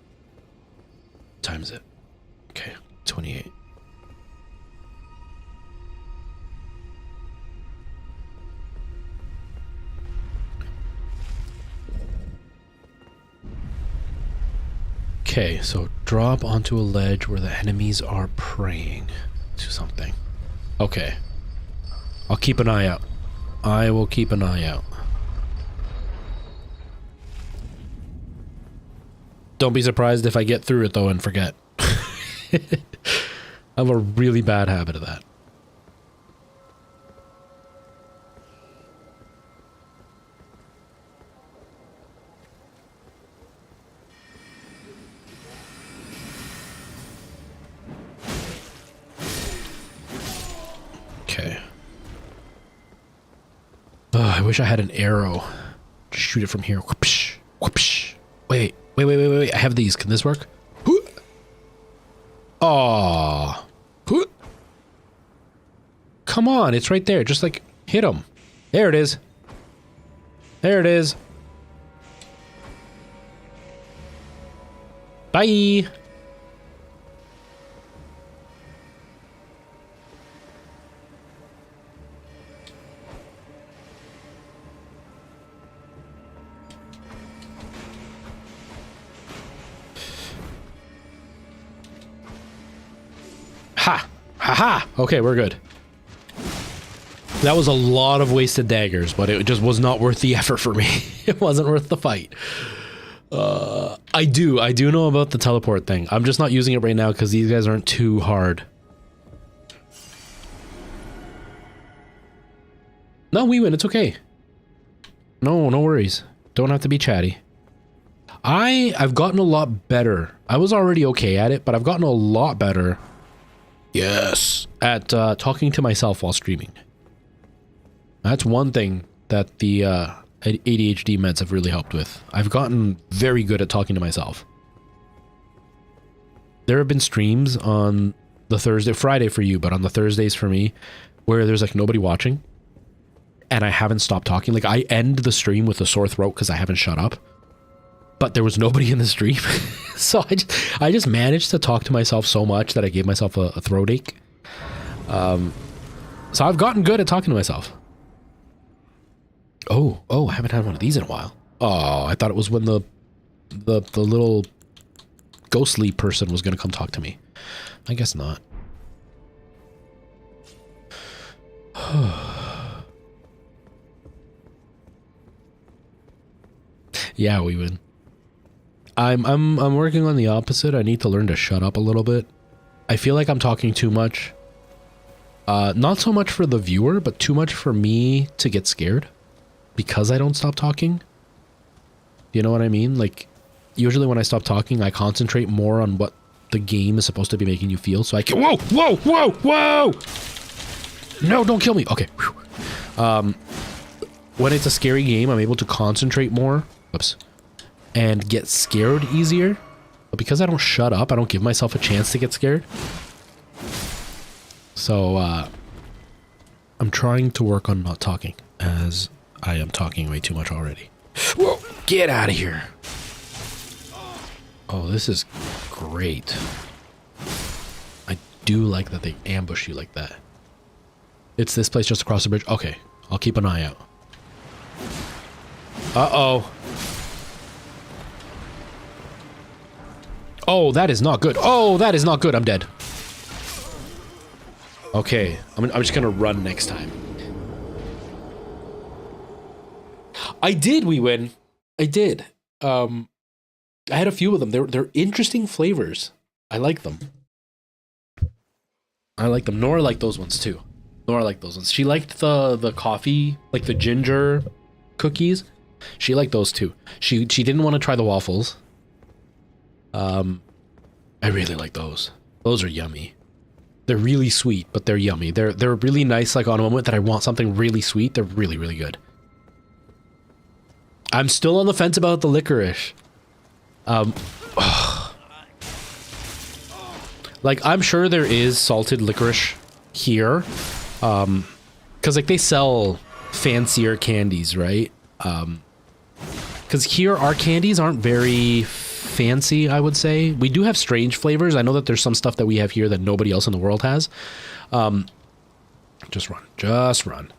What time is it? Okay, 28. Okay, so drop onto a ledge where the enemies are praying to something. Okay. I'll keep an eye out. I will keep an eye out. Don't be surprised if I get through it though and forget. I have a really bad habit of that. Okay. Oh, I wish I had an arrow. Just shoot it from here. Whoopsh, whoopsh. Wait. Wait. I have these. Can this work? Aww. Come on. It's right there. Just like hit him. There it is. There it is. Bye. Ha! Ha! Okay, we're good. That was a lot of wasted daggers, but it just was not worth the effort for me. It wasn't worth the fight. I do know about the teleport thing. I'm just not using it right now because these guys aren't too hard. No, we win. It's okay. No worries. Don't have to be chatty. I've gotten a lot better. I was already okay at it, but I've gotten a lot better. Yes, at talking to myself while streaming. That's one thing that the ADHD meds have really helped with. I've gotten very good at talking to myself. There have been streams on the Friday for you, but on the Thursdays for me, where there's like nobody watching, and I haven't stopped talking. Like I end the stream with a sore throat because I haven't shut up, but there was nobody in the stream. So I just managed to talk to myself so much that I gave myself a throat ache. So I've gotten good at talking to myself. Oh, I haven't had one of these in a while. Oh, I thought it was when the little ghostly person was going to come talk to me. I guess not. Yeah, we win. I'm working on the opposite. I need to learn to shut up a little bit. I feel like I'm talking too much. Not so much for the viewer, but too much for me to get scared because I don't stop talking. You know what I mean? Like, usually when I stop talking, I concentrate more on what the game is supposed to be making you feel. So I can, whoa, whoa, whoa, whoa! No, don't kill me. Okay. When it's a scary game, I'm able to concentrate more. Whoops. And get scared easier. But because I don't shut up, I don't give myself a chance to get scared. So, I'm trying to work on not talking, as I am talking way too much already. Whoa! Get out of here! Oh, this is great. I do like that they ambush you like that. It's this place just across the bridge. Okay, I'll keep an eye out. Uh-oh. Oh, that is not good. Oh, that is not good. I'm dead. Okay, I'm just gonna run next time. I did, we win. I did. I had a few of them. They're interesting flavors. I like them. I like them. Nora liked those ones too. Nora liked those ones. She liked the coffee, like the ginger cookies. She liked those too. She didn't want to try the waffles. I really like those. Those are yummy. They're really sweet, but they're yummy. They're really nice, like on a moment that I want something really sweet. They're really, really good. I'm still on the fence about the licorice. Like, I'm sure there is salted licorice here. Because, like, they sell fancier candies, right? Because here, our candies aren't very fancy, I would say. We do have strange flavors. I know that there's some stuff that we have here that nobody else in the world has. Just run.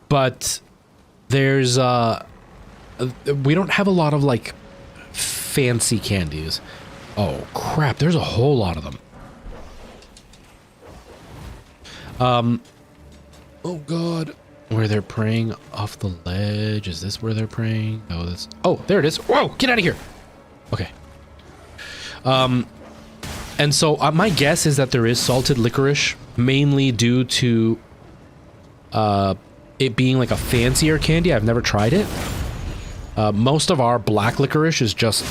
But there's, we don't have a lot of, like, fancy candies. Oh, crap. There's a whole lot of them. Oh, God. Where they're praying off the ledge. Is this where they're praying? No, that's... Oh, there it is. Whoa, get out of here. Okay. And so my guess is that there is salted licorice, mainly due to it being like a fancier candy. I've never tried it. Most of our black licorice is just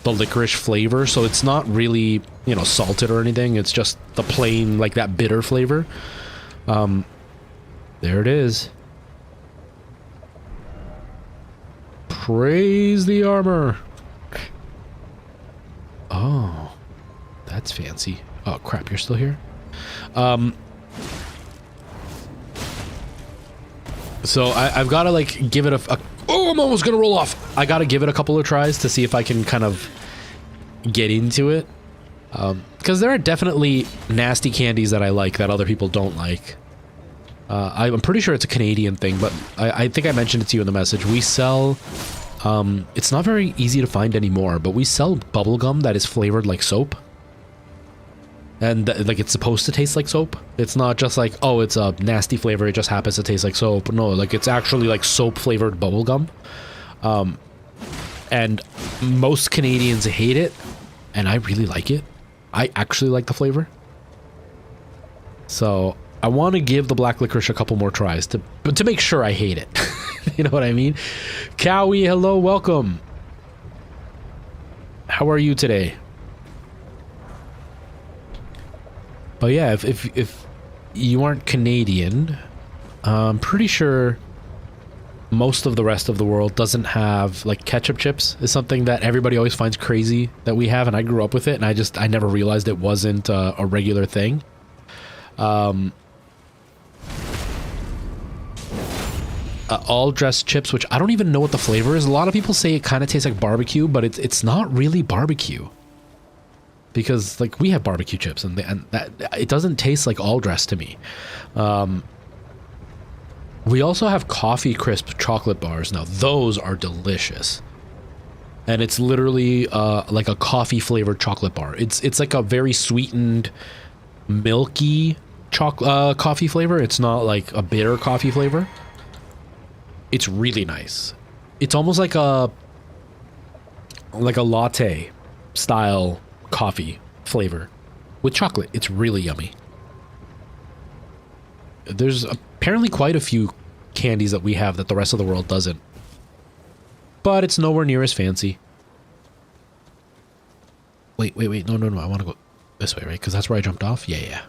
the licorice flavor, so it's not really, you know, salted or anything. It's just the plain, like that bitter flavor. There it is. Praise the armor. Oh, that's fancy. Oh crap, you're still here? So I've got to like give it a oh, I'm almost gonna roll off. I gotta give it a couple of tries to see if I can kind of get into it. Because there are definitely nasty candies that I like that other people don't like. I'm pretty sure it's a Canadian thing, but I think I mentioned it to you in the message. We sell, it's not very easy to find anymore, but we sell bubblegum that is flavored like soap. And like it's supposed to taste like soap. It's not just like, oh, it's a nasty flavor, it just happens to taste like soap. No, like it's actually like soap flavored bubblegum. And most Canadians hate it, and I really like it. I actually like the flavor. So I want to give the black licorice a couple more tries to make sure I hate it. You know what I mean? Cowie, hello, welcome. How are you today? But yeah, if you aren't Canadian, I'm pretty sure most of the rest of the world doesn't have, like, ketchup chips is something that everybody always finds crazy that we have, and I grew up with it, and I never realized it wasn't a regular thing. All dressed chips, which I don't even know what the flavor is. A lot of people say it kind of tastes like barbecue, but it's not really barbecue. Because, like, we have barbecue chips, and that it doesn't taste like all dressed to me. We also have coffee crisp chocolate bars now. Those are delicious. And it's literally like a coffee flavored chocolate bar. It's like a very sweetened, milky coffee flavor. It's not like a bitter coffee flavor. It's really nice. It's almost like a like a latte style coffee flavor with chocolate. It's really yummy. There's apparently quite a few candies that we have that the rest of the world doesn't. But it's nowhere near as fancy. Wait. No. I want to go this way, right? Because that's where I jumped off. Yeah.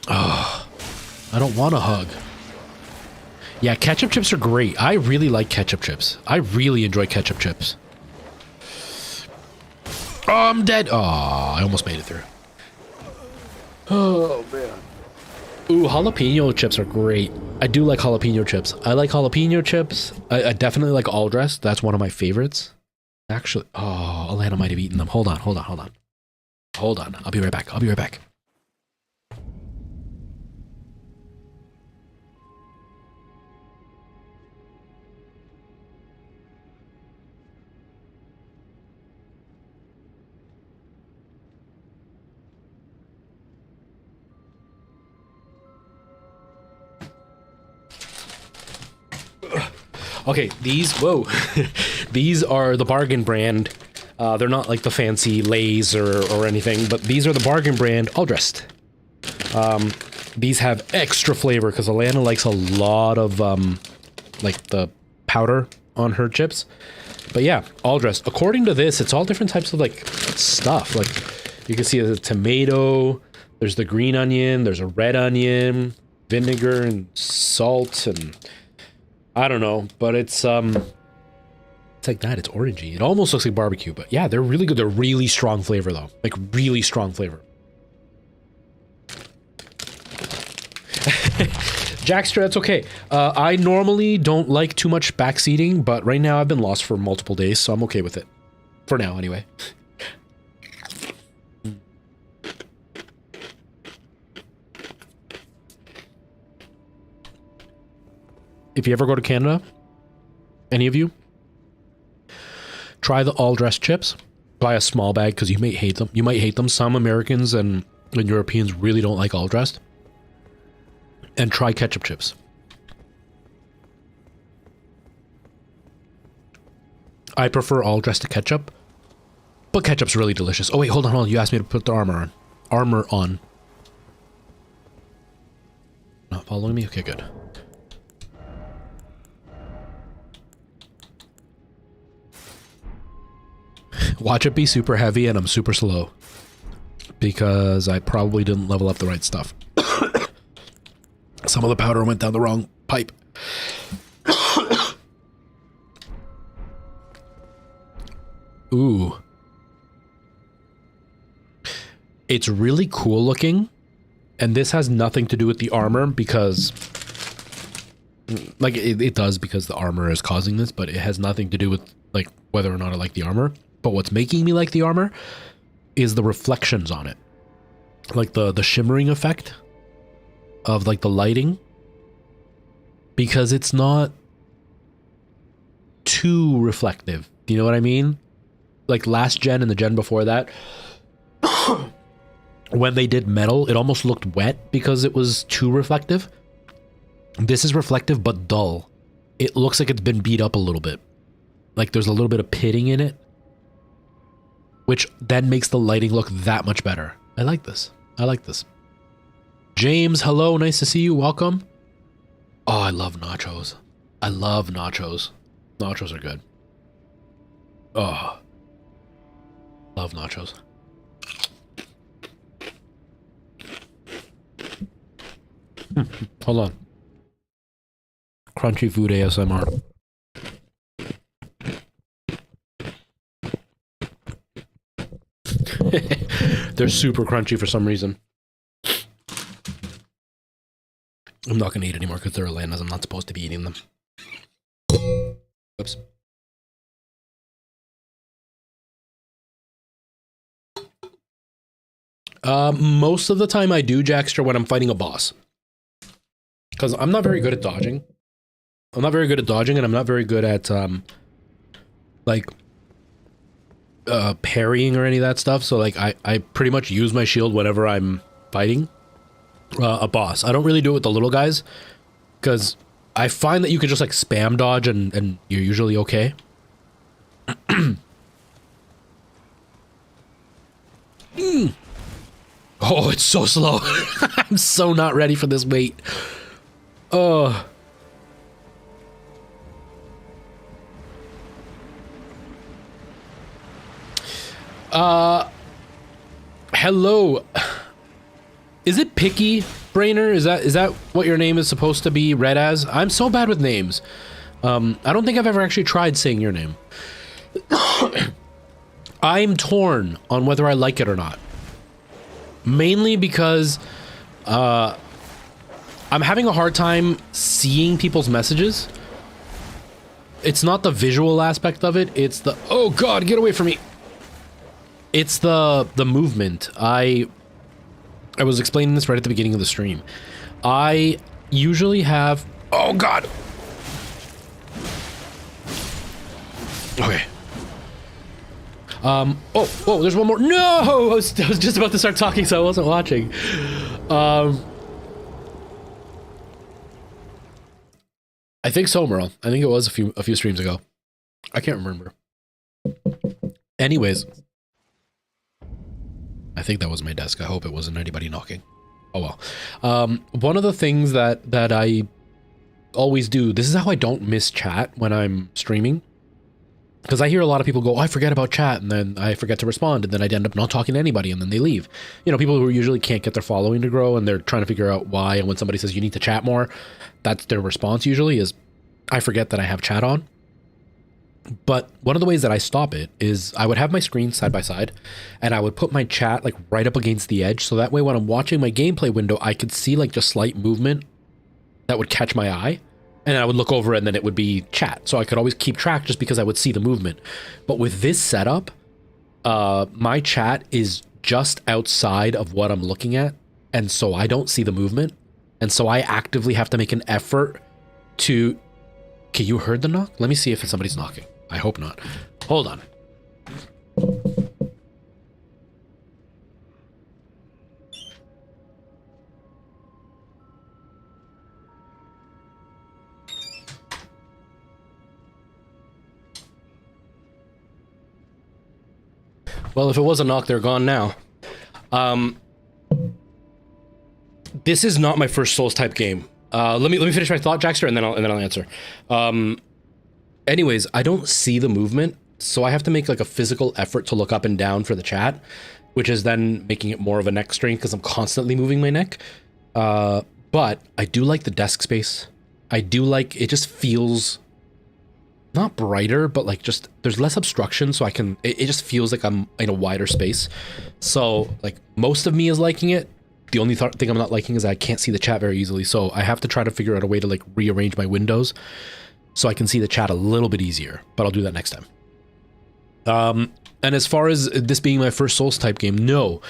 Oh, I don't want a hug. Yeah, ketchup chips are great. I really like ketchup chips. I really enjoy ketchup chips. Oh, I'm dead. Oh, I almost made it through. Oh, man. Ooh, jalapeno chips are great. I do like jalapeno chips. I like jalapeno chips. I definitely like all dressed. That's one of my favorites. Actually, oh, Alana might have eaten them. Hold on. Hold on. I'll be right back. Okay, these these are the bargain brand. They're not like the fancy Lay's or anything, but these are the bargain brand, all dressed. These have extra flavor because Alana likes a lot of like the powder on her chips. But yeah, all dressed. According to this, it's all different types of like stuff. Like you can see the tomato, there's the green onion, there's a red onion, vinegar and salt, and I don't know, but it's like that. It's orangey. It almost looks like barbecue, but yeah, they're really good. They're really strong flavor though, like really strong flavor. Jackster, that's okay. I normally don't like too much backseating, but right now I've been lost for multiple days, so I'm okay with it. For now, anyway. If you ever go to Canada, any of you, try the all-dressed chips. Buy a small bag because you might hate them. You might hate them. Some Americans and Europeans really don't like all-dressed. And try ketchup chips. I prefer all-dressed to ketchup, but ketchup's really delicious. Oh wait, hold on. You asked me to put the armor on. Not following me? Okay, good. Watch it be super heavy and I'm super slow. Because I probably didn't level up the right stuff. Some of the powder went down the wrong pipe. Ooh. It's really cool looking. And this has nothing to do with the armor because... Like, it does because the armor is causing this, but it has nothing to do with, like, whether or not I like the armor. But what's making me like the armor is the reflections on it. Like the shimmering effect of like the lighting. Because it's not too reflective. Do you know what I mean? Like last gen and the gen before that, when they did metal, it almost looked wet because it was too reflective. This is reflective but dull. It looks like it's been beat up a little bit. Like there's a little bit of pitting in it. Which then makes the lighting look that much better. I like this. James, hello. Nice to see you. Welcome. Oh, I love nachos. Nachos are good. Oh. Love nachos. Hold on. Crunchy food ASMR. They're super crunchy for some reason. I'm not gonna eat anymore because they're Alanas. I'm not supposed to be eating them. Oops. Most of the time I do, Jackster, when I'm fighting a boss. Because I'm not very good at dodging. And I'm not very good at, like... parrying or any of that stuff, so like I pretty much use my shield whenever I'm fighting a boss. I don't really do it with the little guys because I find that you can just like spam dodge and you're usually okay. Oh, it's so slow. I'm so not ready for this wait. Oh. Hello. Is it Picky Brainer? Is that what your name is supposed to be read as? I'm so bad with names. I don't think I've ever actually tried saying your name. I'm torn on whether I like it or not. Mainly because I'm having a hard time seeing people's messages. It's not the visual aspect of it, it's the oh god, get away from me. It's the movement. I was explaining this right at the beginning of the stream. I usually have oh god. Okay. Oh, there's one more. No, I was just about to start talking, so I wasn't watching. I think so, Merle. I think it was a few streams ago. I can't remember. Anyways, I think that was my desk. I hope it wasn't anybody knocking. Oh well. One of the things that I always do. This is how I don't miss chat when I'm streaming. Because I hear a lot of people go, oh, I forget about chat, and then I forget to respond, and then I'd end up not talking to anybody, and then they leave. You know, people who usually can't get their following to grow, and they're trying to figure out why, and when somebody says you need to chat more, that's their response usually is, I forget that I have chat on. But one of the ways that I stop it is I would have my screen side by side, and I would put my chat like right up against the edge, so that way when I'm watching my gameplay window, I could see like just slight movement that would catch my eye. And I would look over and then it would be chat. So I could always keep track just because I would see the movement. But with this setup, my chat is just outside of what I'm looking at. And so I don't see the movement. And so I actively have to make an effort to... Okay, you heard the knock? Let me see if somebody's knocking. I hope not. Hold on. Well, if it was a knock, they're gone now. This is not my first Souls type game. Let me finish my thought, Jackster, and then I'll answer. Anyways, I don't see the movement, so I have to make like a physical effort to look up and down for the chat, which is then making it more of a neck strain because I'm constantly moving my neck. But I do like the desk space. I do like it. Just feels not brighter, but like just there's less obstruction, so I can it just feels like I'm in a wider space. So like most of me is liking it. The only thing I'm not liking is I can't see the chat very easily, so I have to try to figure out a way to like rearrange my windows so I can see the chat a little bit easier, but I'll do that next time. And as far as this being my first Souls type game, no.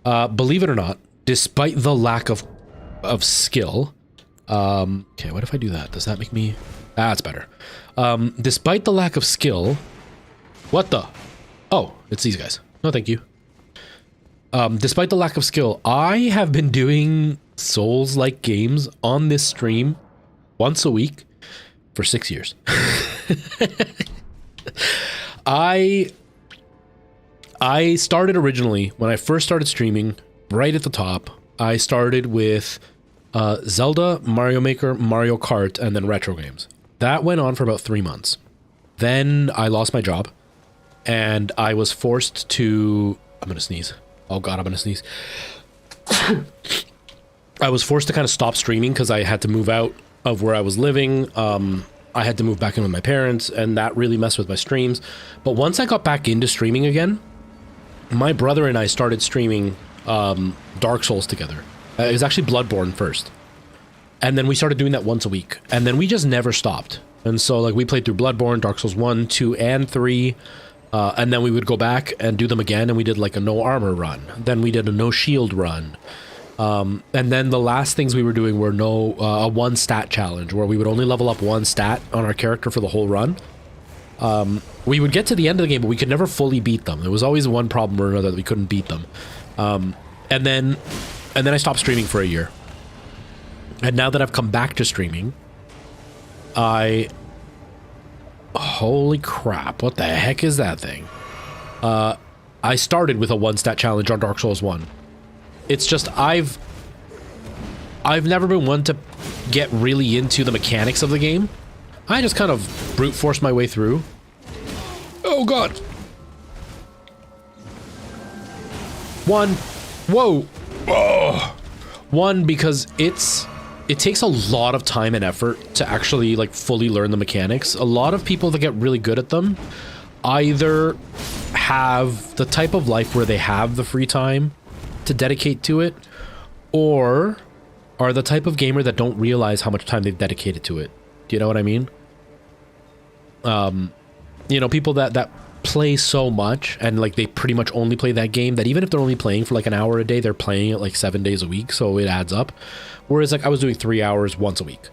Believe it or not, despite the lack of skill, okay, what if I do that? Does that make me... That's better. Despite the lack of skill... What the? Oh, it's these guys. No, thank you. Despite the lack of skill, I have been doing Souls-like games on this stream once a week for 6 years. I started originally, when I first started streaming, right at the top, I started with Zelda, Mario Maker, Mario Kart, and then retro games. That went on for about 3 months. Then I lost my job, and I was forced to... I'm gonna sneeze. Oh god, I'm gonna sneeze. I was forced to kind of stop streaming because I had to move out of where I was living. I had to move back in with my parents, and that really messed with my streams. But once I got back into streaming again, my brother and I started streaming Dark Souls together. It was actually Bloodborne first. And then we started doing that once a week. And then we just never stopped. And so like we played through Bloodborne, Dark Souls 1, 2, and 3. And then we would go back and do them again, and we did like a no armor run. Then we did a no shield run. And then the last things we were doing were a one stat challenge, where we would only level up one stat on our character for the whole run. We would get to the end of the game, but we could never fully beat them. There was always one problem or another that we couldn't beat them. And then I stopped streaming for a year. And now that I've come back to streaming, Holy crap, what the heck is that thing? I started with a 1-stat challenge on Dark Souls 1. It's just, I've never been one to get really into the mechanics of the game. I just kind of brute force my way through. Oh god! One. Whoa! Oh. One, because it takes a lot of time and effort to actually like fully learn the mechanics. A lot of people that get really good at them either have the type of life where they have the free time to dedicate to it, or are the type of gamer that don't realize how much time they've dedicated to it. Do you know what I mean? You know, people that play so much and like they pretty much only play that game, that even if they're only playing for like an hour a day, they're playing it like 7 days a week, so it adds up. Whereas like I was doing 3 hours once a week.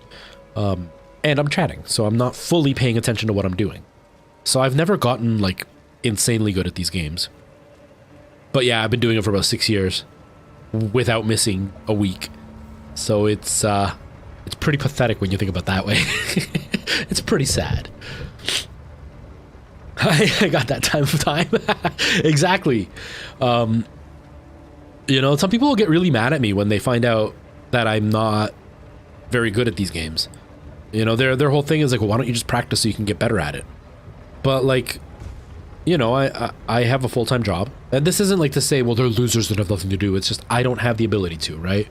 And I'm chatting, so I'm not fully paying attention to what I'm doing. So I've never gotten like insanely good at these games. But yeah, I've been doing it for about 6 years without missing a week. So it's pretty pathetic when you think about it that way. It's pretty sad. I got that time of time. Exactly. You know, some people will get really mad at me when they find out that I'm not very good at these games. You know, their whole thing is like, well, why don't you just practice so you can get better at it? But like, you know, I have a full-time job, and this isn't like to say, well, they're losers that have nothing to do. It's just I don't have the ability to, right?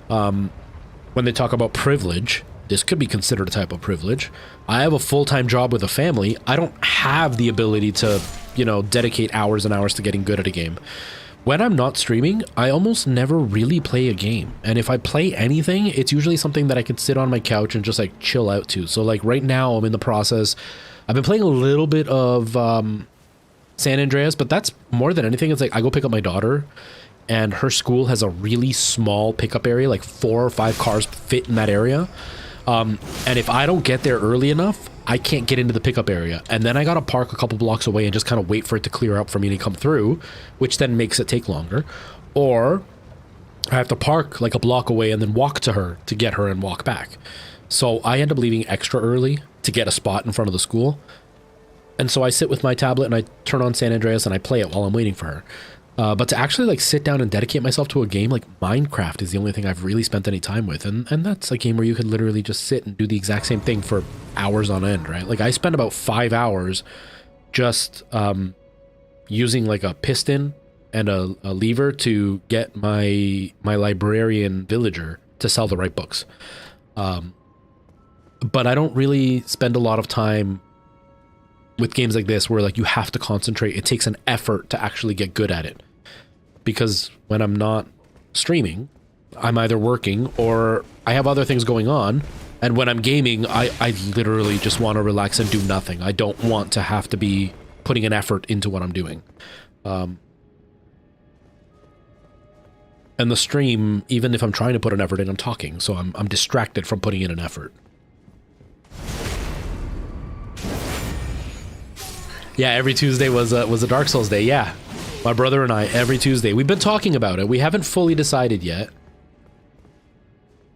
When they talk about privilege, this could be considered a type of privilege. I have a full-time job with a family. I don't have the ability to, you know, dedicate hours and hours to getting good at a game. When I'm not streaming, I almost never really play a game. And if I play anything, it's usually something that I can sit on my couch and just like chill out to. So like right now I'm in the process. I've been playing a little bit of San Andreas, but that's more than anything. It's like I go pick up my daughter, and her school has a really small pickup area, like 4 or 5 cars fit in that area. And if I don't get there early enough, I can't get into the pickup area. And then I gotta park a couple blocks away and just kind of wait for it to clear up for me to come through, which then makes it take longer. Or I have to park like a block away and then walk to her to get her and walk back. So I end up leaving extra early to get a spot in front of the school. And so I sit with my tablet and I turn on San Andreas and I play it while I'm waiting for her. But to actually like sit down and dedicate myself to a game like Minecraft is the only thing I've really spent any time with. And that's a game where you could literally just sit and do the exact same thing for hours on end, right? Like I spent about 5 hours just using like a piston and a lever to get my librarian villager to sell the right books. But I don't really spend a lot of time with games like this where like you have to concentrate. It takes an effort to actually get good at it. Because when I'm not streaming, I'm either working or I have other things going on. And when I'm gaming, I literally just want to relax and do nothing. I don't want to have to be putting an effort into what I'm doing. And the stream, even if I'm trying to put an effort in, I'm talking. So I'm distracted from putting in an effort. Yeah, every Tuesday was a Dark Souls day. Yeah, my brother and I, every Tuesday. We've been talking about it. We haven't fully decided yet.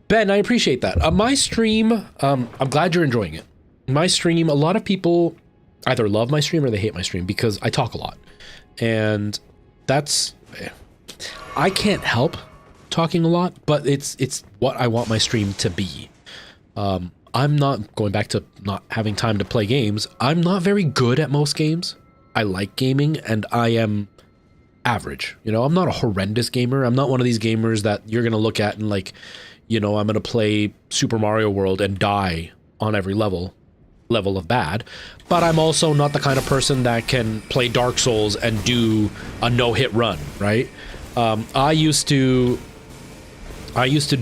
Ben, I appreciate that. My stream, I'm glad you're enjoying it. My stream, a lot of people either love my stream or they hate my stream because I talk a lot. And that's... I can't help talking a lot, but it's what I want my stream to be. I'm not, going back to not having time to play games, I'm not very good at most games. I like gaming, and I am average. You know, I'm not a horrendous gamer. I'm not one of these gamers that you're going to look at and like, you know, I'm going to play Super Mario World and die on every level of bad. But I'm also not the kind of person that can play Dark Souls and do a no-hit run, right? I used to do, I used to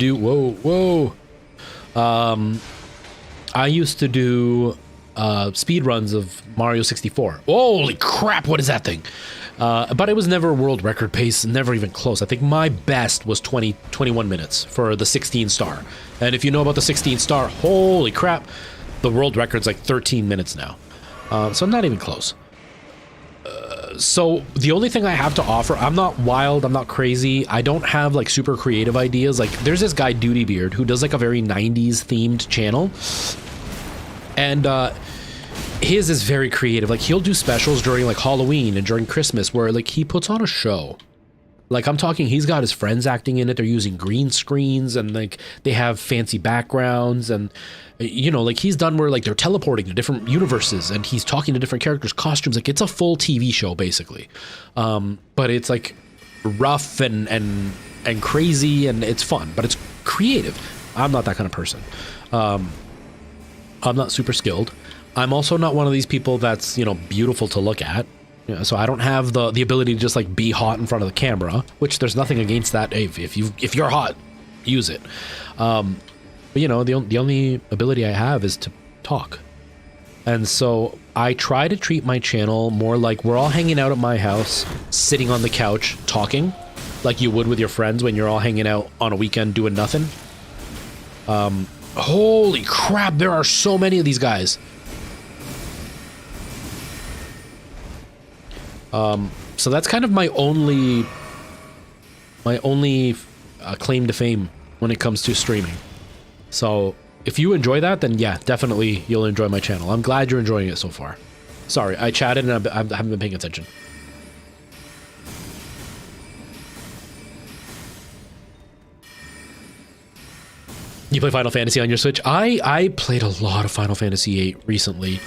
do speed runs of Mario 64. Holy crap, what is that thing? But it was never world record pace, never even close. I think my best was 21 minutes for the 16 star. And if you know about the 16 star, holy crap, the world record's like 13 minutes now. So not even close. So the only thing I have to offer, I'm not wild, I'm not crazy, I don't have like super creative ideas. Like there's this guy Duty Beard who does like a very 90s themed channel, And his is very creative. Like, he'll do specials during like Halloween and during Christmas where like he puts on a show. Like, I'm talking, he's got his friends acting in it. They're using green screens and like they have fancy backgrounds, and you know, like he's done where like they're teleporting to different universes and he's talking to different characters, costumes. Like, it's a full TV show basically. But it's like rough and crazy, and it's fun, but it's creative. I'm not that kind of person. I'm not super skilled. I'm also not one of these people that's, you know, beautiful to look at. You know, so I don't have the ability to just like be hot in front of the camera, which there's nothing against that. Hey, if you're hot, use it. But you know, the only ability I have is to talk. And so I try to treat my channel more like we're all hanging out at my house, sitting on the couch, talking, like you would with your friends when you're all hanging out on a weekend doing nothing. Holy crap, there are so many of these guys. So that's kind of my only claim to fame when it comes to streaming. So if you enjoy that, then yeah, definitely you'll enjoy my channel. I'm glad you're enjoying it so far. Sorry, I chatted and I haven't been paying attention. You play Final Fantasy on your Switch? I played a lot of Final Fantasy VIII recently.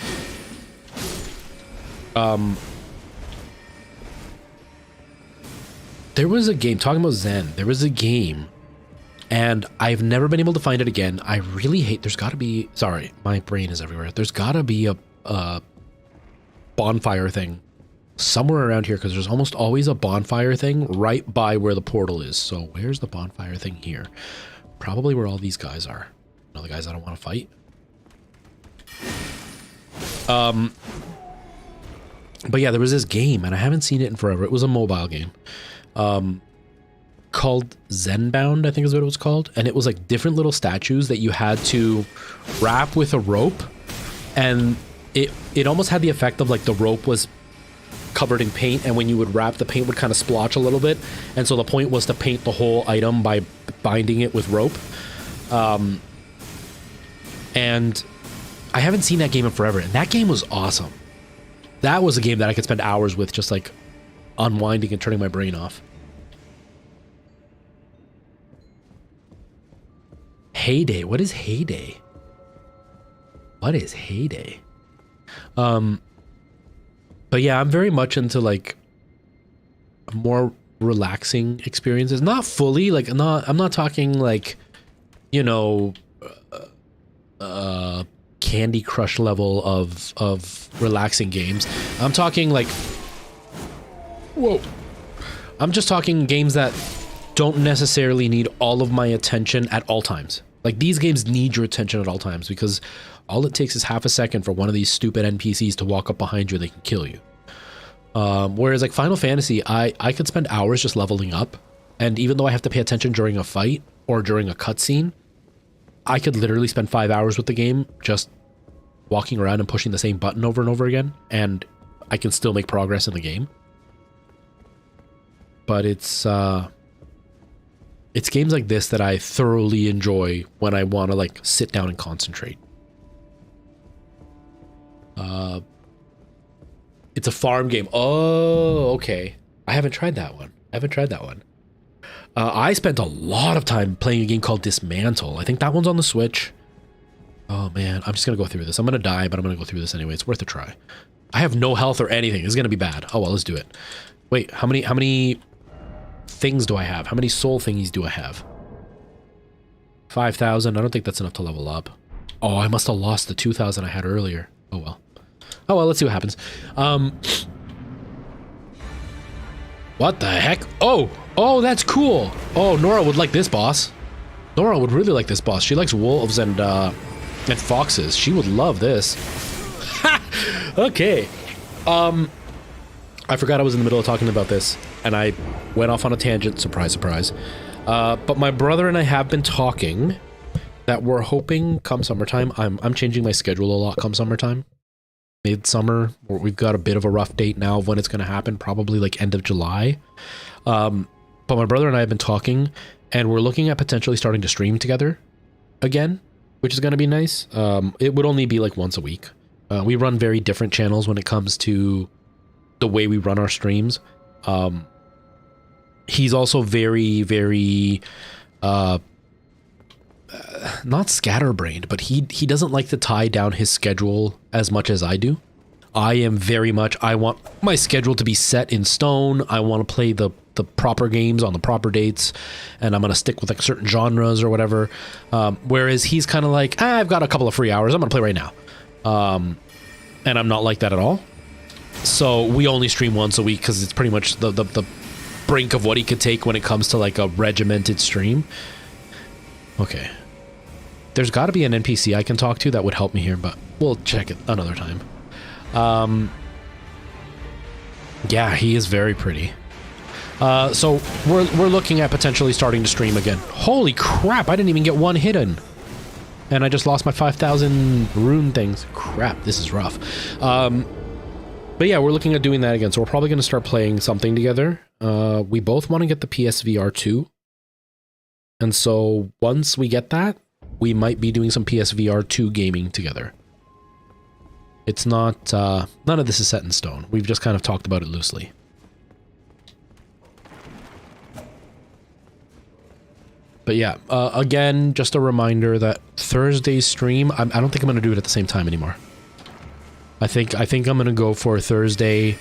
There was a game, talking about Zen, there was a game, and I've never been able to find it again. I really hate, there's gotta be, sorry, my brain is everywhere. There's gotta be a bonfire thing somewhere around here, because there's almost always a bonfire thing right by where the portal is. So where's the bonfire thing here? Probably where all these guys are. You know, the guys I don't want to fight. But yeah, there was this game, and I haven't seen it in forever. It was a mobile game. Called Zenbound, I think is what it was called. And it was like different little statues that you had to wrap with a rope. And it almost had the effect of like the rope was covered in paint, and when you would wrap, the paint would kind of splotch a little bit. And so the point was to paint the whole item by binding it with rope. And I haven't seen that game in forever, and that game was awesome. That was a game that I could spend hours with, just like unwinding and turning my brain off. Heyday. What is Heyday? What is Heyday? But yeah, I'm very much into like more relaxing experiences. Not fully, like I'm not talking like, you know, Candy Crush level of relaxing games. I'm talking like, whoa. I'm just talking games that don't necessarily need all of my attention at all times. Like, these games need your attention at all times, because all it takes is half a second for one of these stupid NPCs to walk up behind you and they can kill you. Whereas like Final Fantasy, I could spend hours just leveling up, and even though I have to pay attention during a fight or during a cutscene, I could literally spend 5 hours with the game just walking around and pushing the same button over and over again, and I can still make progress in the game. But it's games like this that I thoroughly enjoy when I want to like sit down and concentrate. It's a farm game. Oh, okay. I haven't tried that one. I spent a lot of time playing a game called Dismantle. I think that one's on the Switch. Oh man, I'm just gonna go through this. I'm gonna die, but I'm gonna go through this anyway. It's worth a try. I have no health or anything. This is gonna be bad. Oh well, let's do it. Wait, how many things do I have? How many soul thingies do I have? 5,000. I don't think that's enough to level up. Oh, I must have lost the 2,000 I had earlier. Oh well. Oh well, let's see what happens. What the heck? Oh, that's cool. Oh, Nora would like this boss. Nora would really like this boss. She likes wolves and foxes. She would love this. Okay. I forgot I was in the middle of talking about this, and I went off on a tangent. Surprise, surprise. But my brother and I have been talking that we're hoping come summertime. I'm changing my schedule a lot come summertime. Midsummer, we've got a bit of a rough date now of when it's going to happen, probably like end of July. But my brother and I have been talking, and we're looking at potentially starting to stream together again, which is going to be nice. It would only be like once a week. We run very different channels when it comes to the way we run our streams. He's also very, very, not scatterbrained, but he doesn't like to tie down his schedule as much as I do. I am very much, I want my schedule to be set in stone. I want to play the proper games on the proper dates, and I'm going to stick with like certain genres or whatever. Whereas he's kind of like, I've got a couple of free hours, I'm going to play right now. And I'm not like that at all. So we only stream once a week because it's pretty much the brink of what he could take when it comes to like a regimented stream. Okay. There's got to be an NPC I can talk to that would help me here, but we'll check it another time. Yeah, he is very pretty. So we're looking at potentially starting to stream again. Holy crap, I didn't even get one hit in. And I just lost my 5,000 rune things. Crap, this is rough. But yeah, we're looking at doing that again. So we're probably going to start playing something together. We both want to get the PSVR 2. And so once we get that, we might be doing some PSVR 2 gaming together. It's not, none of this is set in stone. We've just kind of talked about it loosely. But yeah, again, just a reminder that Thursday's stream, I don't think I'm going to do it at the same time anymore. I think I'm going to go for Thursday.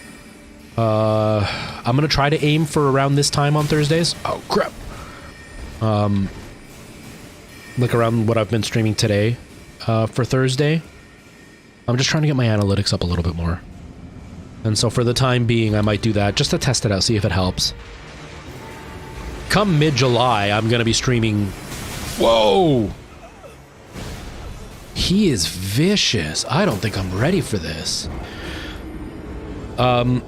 I'm going to try to aim for around this time on Thursdays. Oh, crap. Like around what I've been streaming today for Thursday. I'm just trying to get my analytics up a little bit more. And so for the time being, I might do that just to test it out, see if it helps. Come mid-July, I'm going to be streaming... Whoa! He is vicious. I don't think I'm ready for this. Come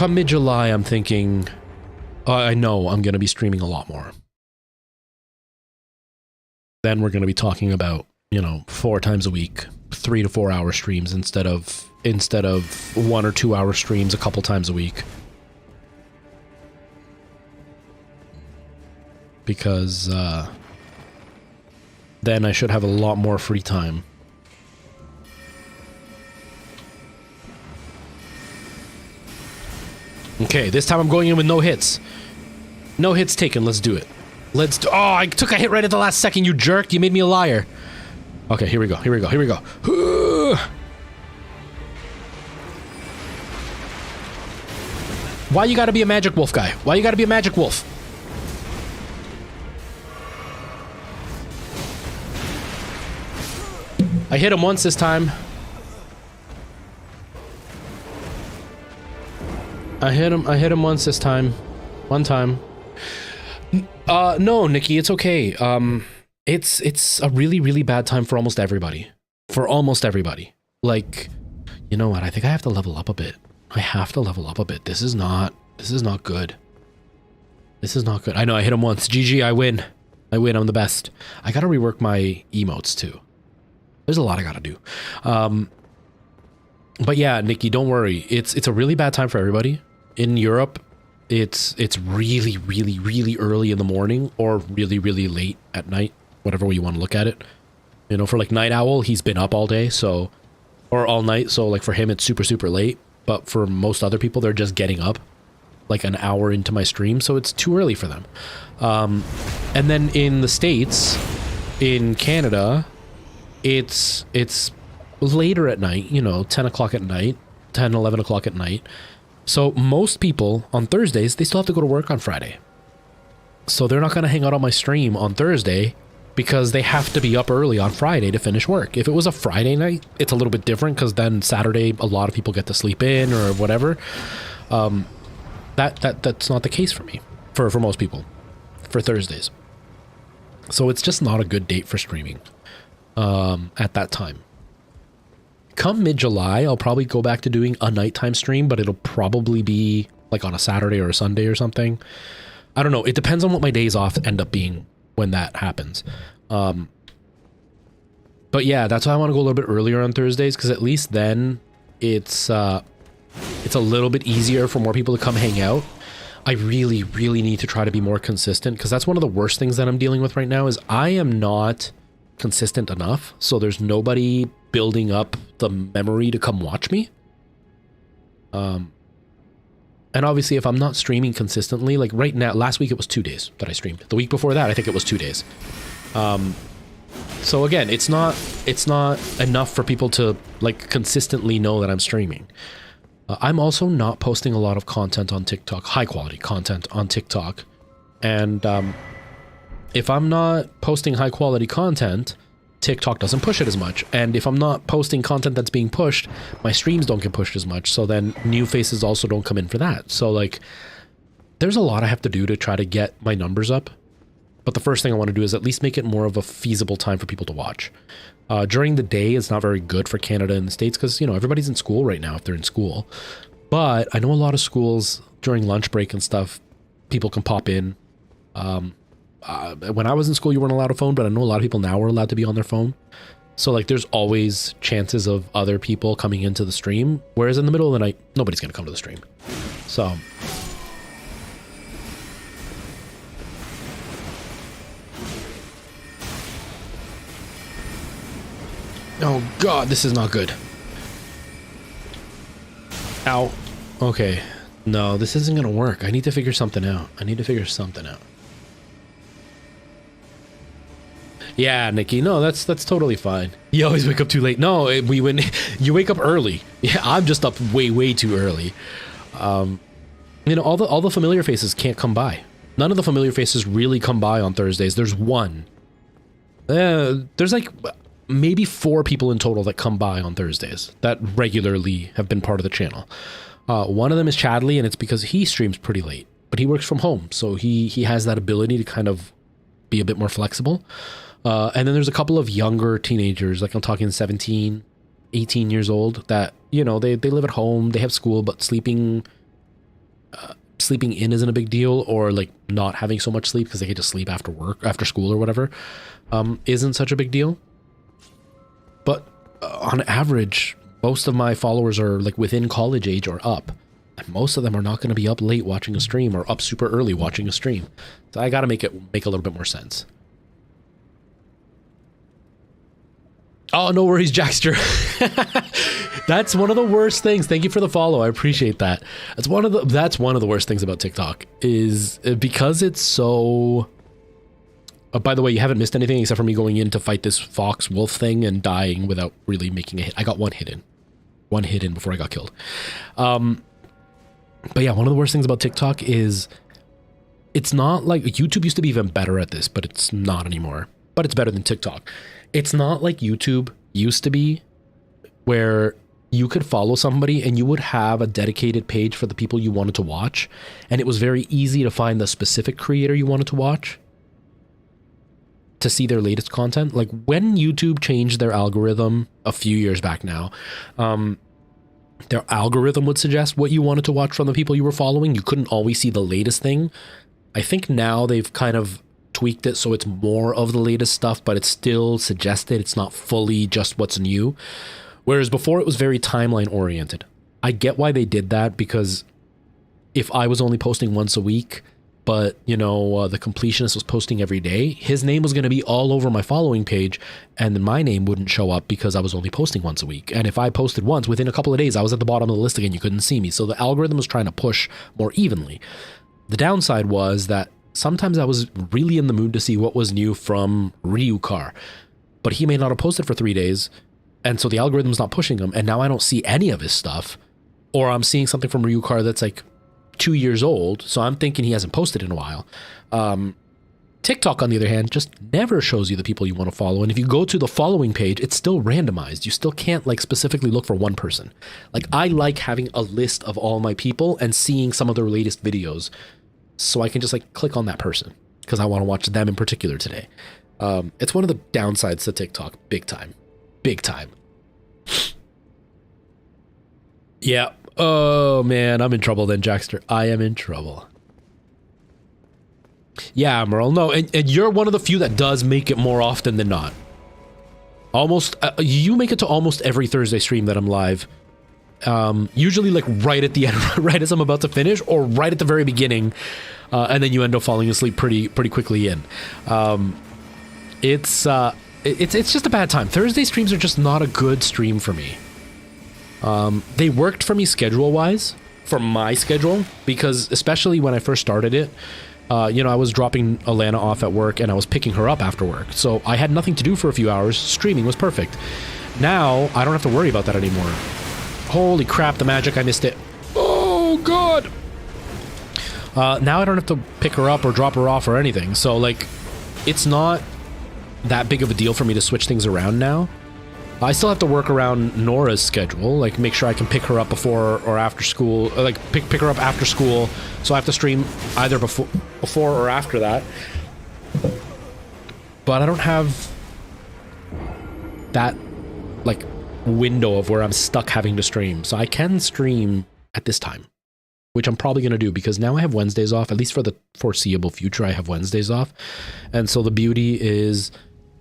mid-July, I'm thinking... I know I'm going to be streaming a lot more. Then we're going to be talking about, you know, 4 times a week, 3 to 4 hour streams instead of 1 or 2 hour streams a couple times a week. Because then I should have a lot more free time. Okay, this time I'm going in with no hits. No hits taken, let's do it. Let's do— oh, I took a hit right at the last second, you jerk! You made me a liar! Okay, here we go, here we go, here we go. Why you gotta be a magic wolf guy? Why you gotta be a magic wolf? I hit him once this time. I hit him once this time. One time. No, Nikki, it's okay. It's a really, really bad time for almost everybody. For almost everybody. Like, you know what? I think I have to level up a bit. I have to level up a bit. This is not good. This is not good. I know, I hit him once. GG, I win. I win, I'm the best. I gotta rework my emotes too. There's a lot I gotta do. But yeah, Nikki, don't worry. It's a really bad time for everybody. In Europe, it's really, really, really early in the morning or really, really late at night, whatever way you want to look at it. You know, for like Night Owl, he's been up all day, so, or all night, so like for him it's super, super late. But for most other people, they're just getting up like an hour into my stream, so it's too early for them. And then in the States, in Canada, it's later at night, you know, 10 o'clock at night, 10, 11 o'clock at night. So most people on Thursdays, they still have to go to work on Friday. So they're not going to hang out on my stream on Thursday because they have to be up early on Friday to finish work. If it was a Friday night, it's a little bit different because then Saturday, a lot of people get to sleep in or whatever. That's not the case for me, for most people, for Thursdays. So it's just not a good date for streaming. At that time. Come mid-July, I'll probably go back to doing a nighttime stream, but it'll probably be like on a Saturday or a Sunday or something. I don't know. It depends on what my days off end up being when that happens. But yeah, that's why I want to go a little bit earlier on Thursdays, because at least then it's a little bit easier for more people to come hang out. I really, really need to try to be more consistent, because that's one of the worst things that I'm dealing with right now is I am not consistent enough, so there's nobody building up the memory to come watch me. And obviously if I'm not streaming consistently, like right now, last week it was 2 days that I streamed. The week before that, I think it was 2 days. So again, it's not enough for people to like consistently know that I'm streaming. I'm also not posting a lot of content on TikTok, high quality content on TikTok. And if I'm not posting high quality content, TikTok doesn't push it as much. And if I'm not posting content that's being pushed, my streams don't get pushed as much. So then new faces also don't come in for that. So like, there's a lot I have to do to try to get my numbers up. But the first thing I want to do is at least make it more of a feasible time for people to watch. During the day, it's not very good for Canada and the States because, you know, everybody's in school right now if they're in school. But I know a lot of schools during lunch break and stuff, people can pop in. When I was in school, you weren't allowed a phone, but I know a lot of people now are allowed to be on their phone. So like there's always chances of other people coming into the stream. Whereas in the middle of the night, nobody's going to come to the stream. So... oh god, this is not good. Ow. Okay. No, this isn't gonna work. I need to figure something out. Yeah, Nikki. No, that's totally fine. You always wake up too late. No, you wake up early. Yeah, I'm just up way too early. You know, all the familiar faces can't come by. None of the familiar faces really come by on Thursdays. There's one. There's like maybe 4 people in total that come by on Thursdays that regularly have been part of the channel. One of them is Chadley, and it's because he streams pretty late, but he works from home, so he has that ability to kind of be a bit more flexible. And then there's a couple of younger teenagers, like I'm talking 17, 18 years old, that, you know, they live at home, they have school, but sleeping in isn't a big deal, or like not having so much sleep because they get to sleep after work, after school or whatever, isn't such a big deal. But on average, most of my followers are like within college age or up. And most of them are not going to be up late watching a stream or up super early watching a stream. So I got to make a little bit more sense. Oh, no worries, Jackster. That's one of the worst things. Thank you for the follow. I appreciate that. That's one of the worst things about TikTok is because it's so... by the way, you haven't missed anything except for me going in to fight this fox wolf thing and dying without really making a hit. I got one hit in before I got killed. But yeah, one of the worst things about TikTok is it's not like YouTube used to be even better at this, but it's not anymore. But it's better than TikTok. It's not like YouTube used to be, where you could follow somebody and you would have a dedicated page for the people you wanted to watch, and it was very easy to find the specific creator you wanted to watch to see their latest content. Like when YouTube changed their algorithm a few years back now, their algorithm would suggest what you wanted to watch from the people you were following. You couldn't always see the latest thing. I think now they've kind of tweaked it so it's more of the latest stuff, but it's still suggested. It's not fully just what's new. Whereas before it was very timeline oriented. I get why they did that, because if I was only posting once a week, but, you know, the completionist was posting every day, his name was going to be all over my following page, and then my name wouldn't show up because I was only posting once a week. And if I posted once, within a couple of days, I was at the bottom of the list again. You couldn't see me. So the algorithm was trying to push more evenly. The downside was that sometimes I was really in the mood to see what was new from Ryukar, but he may not have posted for 3 days, and so the algorithm's not pushing him, and now I don't see any of his stuff, or I'm seeing something from Ryukar that's like 2 years old, so I'm thinking he hasn't posted in a while. TikTok, on the other hand, just never shows you the people you want to follow, and if you go to the following page, it's still randomized. You still can't like specifically look for one person. Like I like having a list of all my people and seeing some of their latest videos, so I can just like click on that person because I want to watch them in particular today. It's one of the downsides to TikTok, big time. Yeah. Oh man, I'm in trouble then, Jackster. I am in trouble. Yeah, Merle. No, and you're one of the few that does make it more often than not. Almost, you make it to almost every Thursday stream that I'm live. Usually like right at the end, right as I'm about to finish, or right at the very beginning, and then you end up falling asleep pretty quickly in. It's it's just a bad time. Thursday streams are just not a good stream for me. They worked for me schedule-wise, for my schedule, because especially when I first started it, you know, I was dropping Alana off at work and I was picking her up after work. So I had nothing to do for a few hours. Streaming was perfect. Now, I don't have to worry about that anymore. Holy crap, the magic, I missed it. Oh, God! Now I don't have to pick her up or drop her off or anything. So, like, it's not that big of a deal for me to switch things around now. I still have to work around Nora's schedule, like make sure I can pick her up before or after school, like pick her up after school. So I have to stream either before or after that. But I don't have that like window of where I'm stuck having to stream. So I can stream at this time, which I'm probably going to do because now I have Wednesdays off, at least for the foreseeable future. I have Wednesdays off. And so the beauty is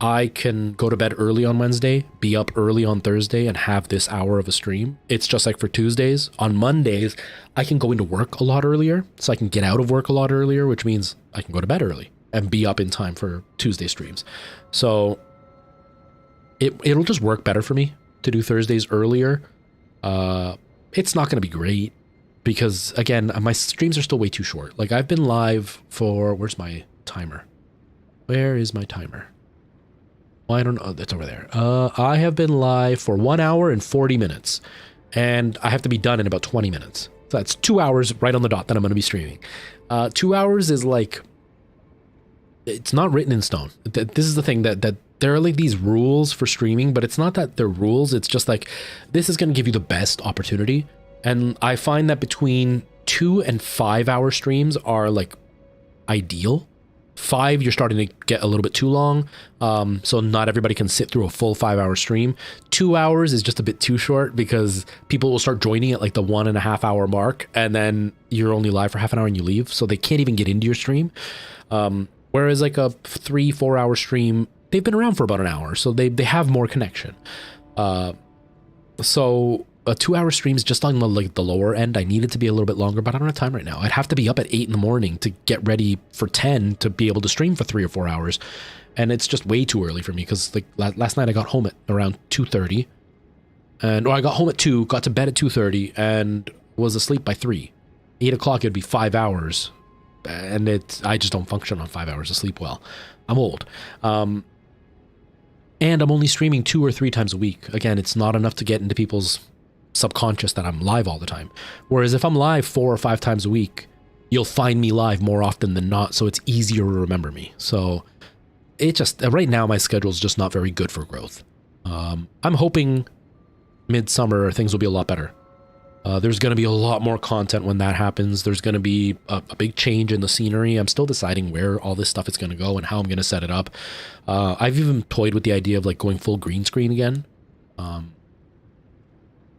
I can go to bed early on Wednesday, be up early on Thursday, and have this hour of a stream. It's just like for Tuesdays. On Mondays, I can go into work a lot earlier, so I can get out of work a lot earlier, which means I can go to bed early and be up in time for Tuesday streams. So it'll just work better for me to do Thursdays earlier. It's not going to be great because, again, my streams are still way too short. Like, I've been live for... Where's my timer? Where is my timer? I don't know. It's over there. I have been live for 1 hour and 40 minutes, and I have to be done in about 20 minutes. So that's 2 hours right on the dot that I'm going to be streaming. 2 hours is like, it's not written in stone. This is the thing that there are like these rules for streaming, but it's not that they're rules. It's just like, this is going to give you the best opportunity. And I find that between 2 and 5 hour streams are like ideal. 5, you're starting to get a little bit too long, so not everybody can sit through a full 5 hour stream. 2 hours is just a bit too short because people will start joining at like the 1.5 hour mark, and then you're only live for half an hour and you leave, so they can't even get into your stream. Whereas like a 3-4 hour stream, they've been around for about an hour, so they have more connection. So a 2 hour stream is just on the lower end. I need it to be a little bit longer, but I don't have time right now. I'd have to be up at 8 in the morning to get ready for 10 to be able to stream for 3 or 4 hours. And it's just way too early for me because like last night I got home at around 2:30, I got home at 2, got to bed at 2:30 and was asleep by 3. 8 o'clock, it'd be 5 hours. And I just don't function on 5 hours of sleep well. I'm old. And I'm only streaming 2 or 3 times a week. Again, it's not enough to get into people's subconscious that I'm live all the time. Whereas if I'm live 4 or 5 times a week, you'll find me live more often than not, so it's easier to remember me. So it just, right now my schedule's just not very good for growth. I'm hoping midsummer things will be a lot better. There's going to be a lot more content when that happens. There's going to be a big change in the scenery. I'm still deciding where all this stuff is going to go and how I'm going to set it up. I've even toyed with the idea of like going full green screen again.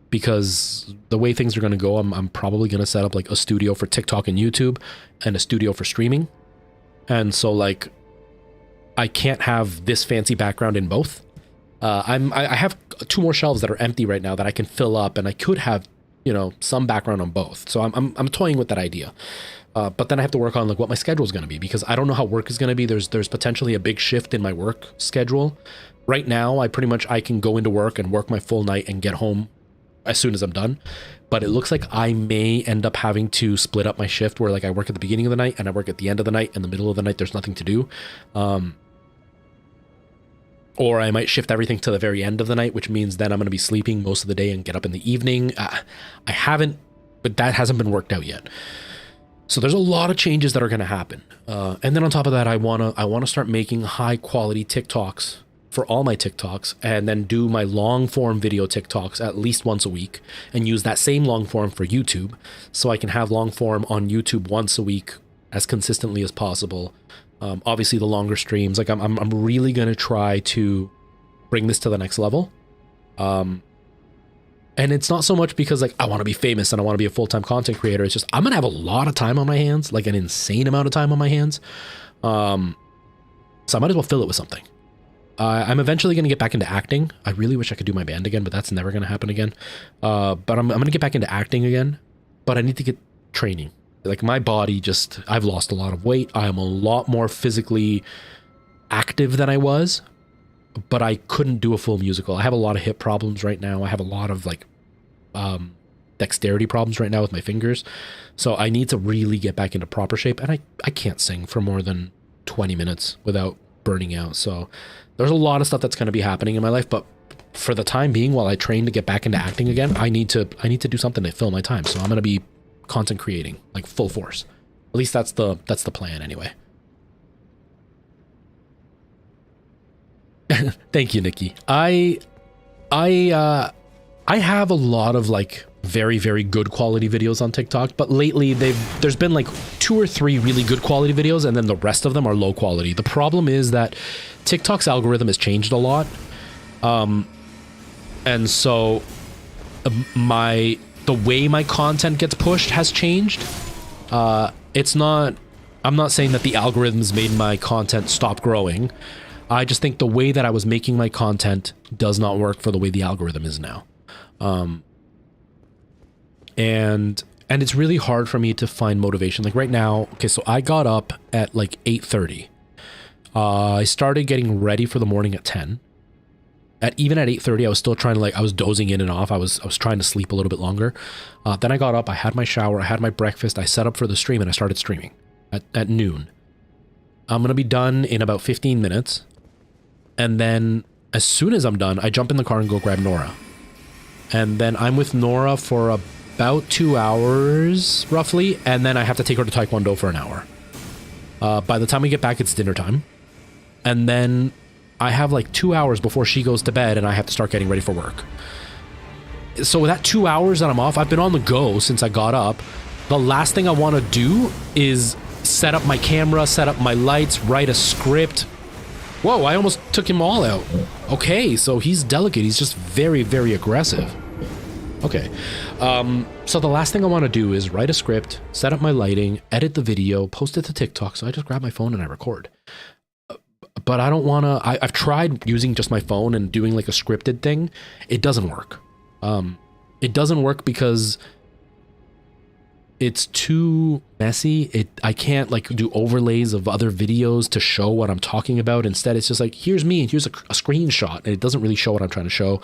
Because the way things are going to go, I'm probably going to set up like a studio for TikTok and YouTube and a studio for streaming. And so like, I can't have this fancy background in both. I have 2 more shelves that are empty right now that I can fill up, and I could have, you know, some background on both. So I'm toying with that idea. But then I have to work on like what my schedule is going to be, because I don't know how work is going to be. There's potentially a big shift in my work schedule. Right now, I can go into work and work my full night and get home as soon as I'm done. But it looks like I may end up having to split up my shift where like I work at the beginning of the night and I work at the end of the night, and the middle of the night there's nothing to do. Or I might shift everything to the very end of the night, which means then I'm going to be sleeping most of the day and get up in the evening. But that hasn't been worked out yet. So there's a lot of changes that are going to happen. And then on top of that, I want to start making high quality TikToks for all my TikToks, and then do my long form video TikToks at least once a week, and use that same long form for YouTube, so I can have long form on YouTube once a week as consistently as possible. Obviously the longer streams, like I'm really going to try to bring this to the next level. And it's not so much because like I want to be famous and I want to be a full-time content creator. It's just I'm going to have a lot of time on my hands, like an insane amount of time on my hands. So I might as well fill it with something. I'm eventually going to get back into acting. I really wish I could do my band again, but that's never going to happen again. But I'm going to get back into acting again, but I need to get training. Like my body I've lost a lot of weight. I am a lot more physically active than I was. but I couldn't do a full musical. I have a lot of hip problems right now. I have a lot of like dexterity problems right now with my fingers. So I need to really get back into proper shape, and I can't sing for more than 20 minutes without burning out. So there's a lot of stuff that's going to be happening in my life, but for the time being, while I train to get back into acting again, I need to do something to fill my time. So I'm going to be content creating like full force. At least that's the plan anyway. Thank you, Nikki. I have a lot of like very, very good quality videos on TikTok, but lately there's been like 2 or 3 really good quality videos, and then the rest of them are low quality. The problem is that TikTok's algorithm has changed a lot. And so the way my content gets pushed has changed. I'm not saying that the algorithms made my content stop growing. I just think the way that I was making my content does not work for the way the algorithm is now. And it's really hard for me to find motivation. Like right now, okay, so I got up at like 8:30. I started getting ready for the morning at 10. Even at 8:30, I was still trying to I was dozing in and off. I was trying to sleep a little bit longer. Then I got up, I had my shower, I had my breakfast, I set up for the stream, and I started streaming at noon. I'm going to be done in about 15 minutes. And then as soon as I'm done, I jump in the car and go grab Nora. And then I'm with Nora for about 2 hours, roughly. And then I have to take her to Taekwondo for an hour. By the time we get back, it's dinner time. And then I have like 2 hours before she goes to bed, and I have to start getting ready for work. So with that 2 hours that I'm off, I've been on the go since I got up. The last thing I want to do is set up my camera, set up my lights, write a script. Whoa, I almost took him all out. Okay, so he's delicate. He's just very, very aggressive. Okay. So the last thing I want to do is write a script, set up my lighting, edit the video, post it to TikTok. So I just grab my phone and I record. But I don't want to... I've tried using just my phone and doing like a scripted thing. It doesn't work. It doesn't work because it's too messy. I can't like do overlays of other videos to show what I'm talking about. Instead, it's just like, here's me and here's a screenshot, and it doesn't really show what I'm trying to show.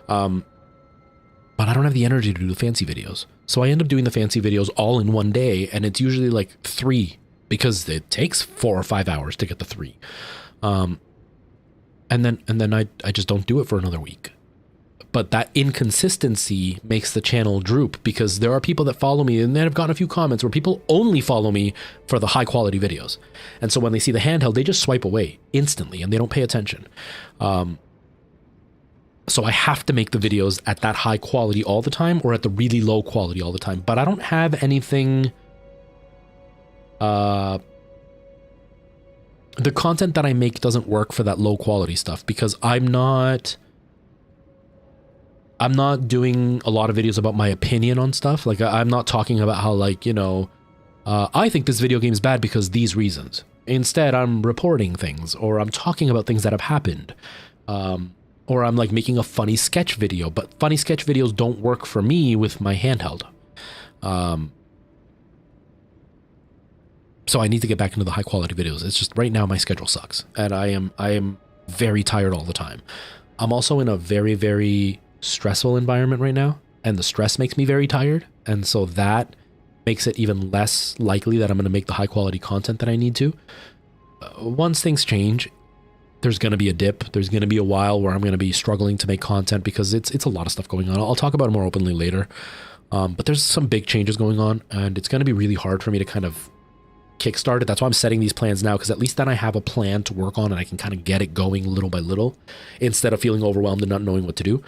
But I don't have the energy to do the fancy videos. So I end up doing the fancy videos all in one day, and it's usually like 3 because it takes 4 or 5 hours to get the 3. And then I just don't do it for another week. But that inconsistency makes the channel droop, because there are people that follow me, and then I've gotten a few comments where people only follow me for the high quality videos. And so when they see the handheld, they just swipe away instantly and they don't pay attention. So I have to make the videos at that high quality all the time, or at the really low quality all the time. But I don't have anything... the content that I make doesn't work for that low quality stuff, because I'm not doing a lot of videos about my opinion on stuff. Like, I'm not talking about how, like, you know, I think this video game is bad because these reasons. Instead, I'm reporting things, or I'm talking about things that have happened. Or I'm like making a funny sketch video, but funny sketch videos don't work for me with my handheld. So I need to get back into the high quality videos. It's just right now my schedule sucks, and I am very tired all the time. I'm also in a very, very stressful environment right now, and the stress makes me very tired. And so that makes it even less likely that I'm going to make the high quality content that I need to. Once things change, there's going to be a dip. There's going to be a while where I'm going to be struggling to make content, because it's a lot of stuff going on. I'll talk about it more openly later. But there's some big changes going on, and it's going to be really hard for me to kind of kickstart it. That's why I'm setting these plans now, because at least then I have a plan to work on, and I can kind of get it going little by little instead of feeling overwhelmed and not knowing what to do.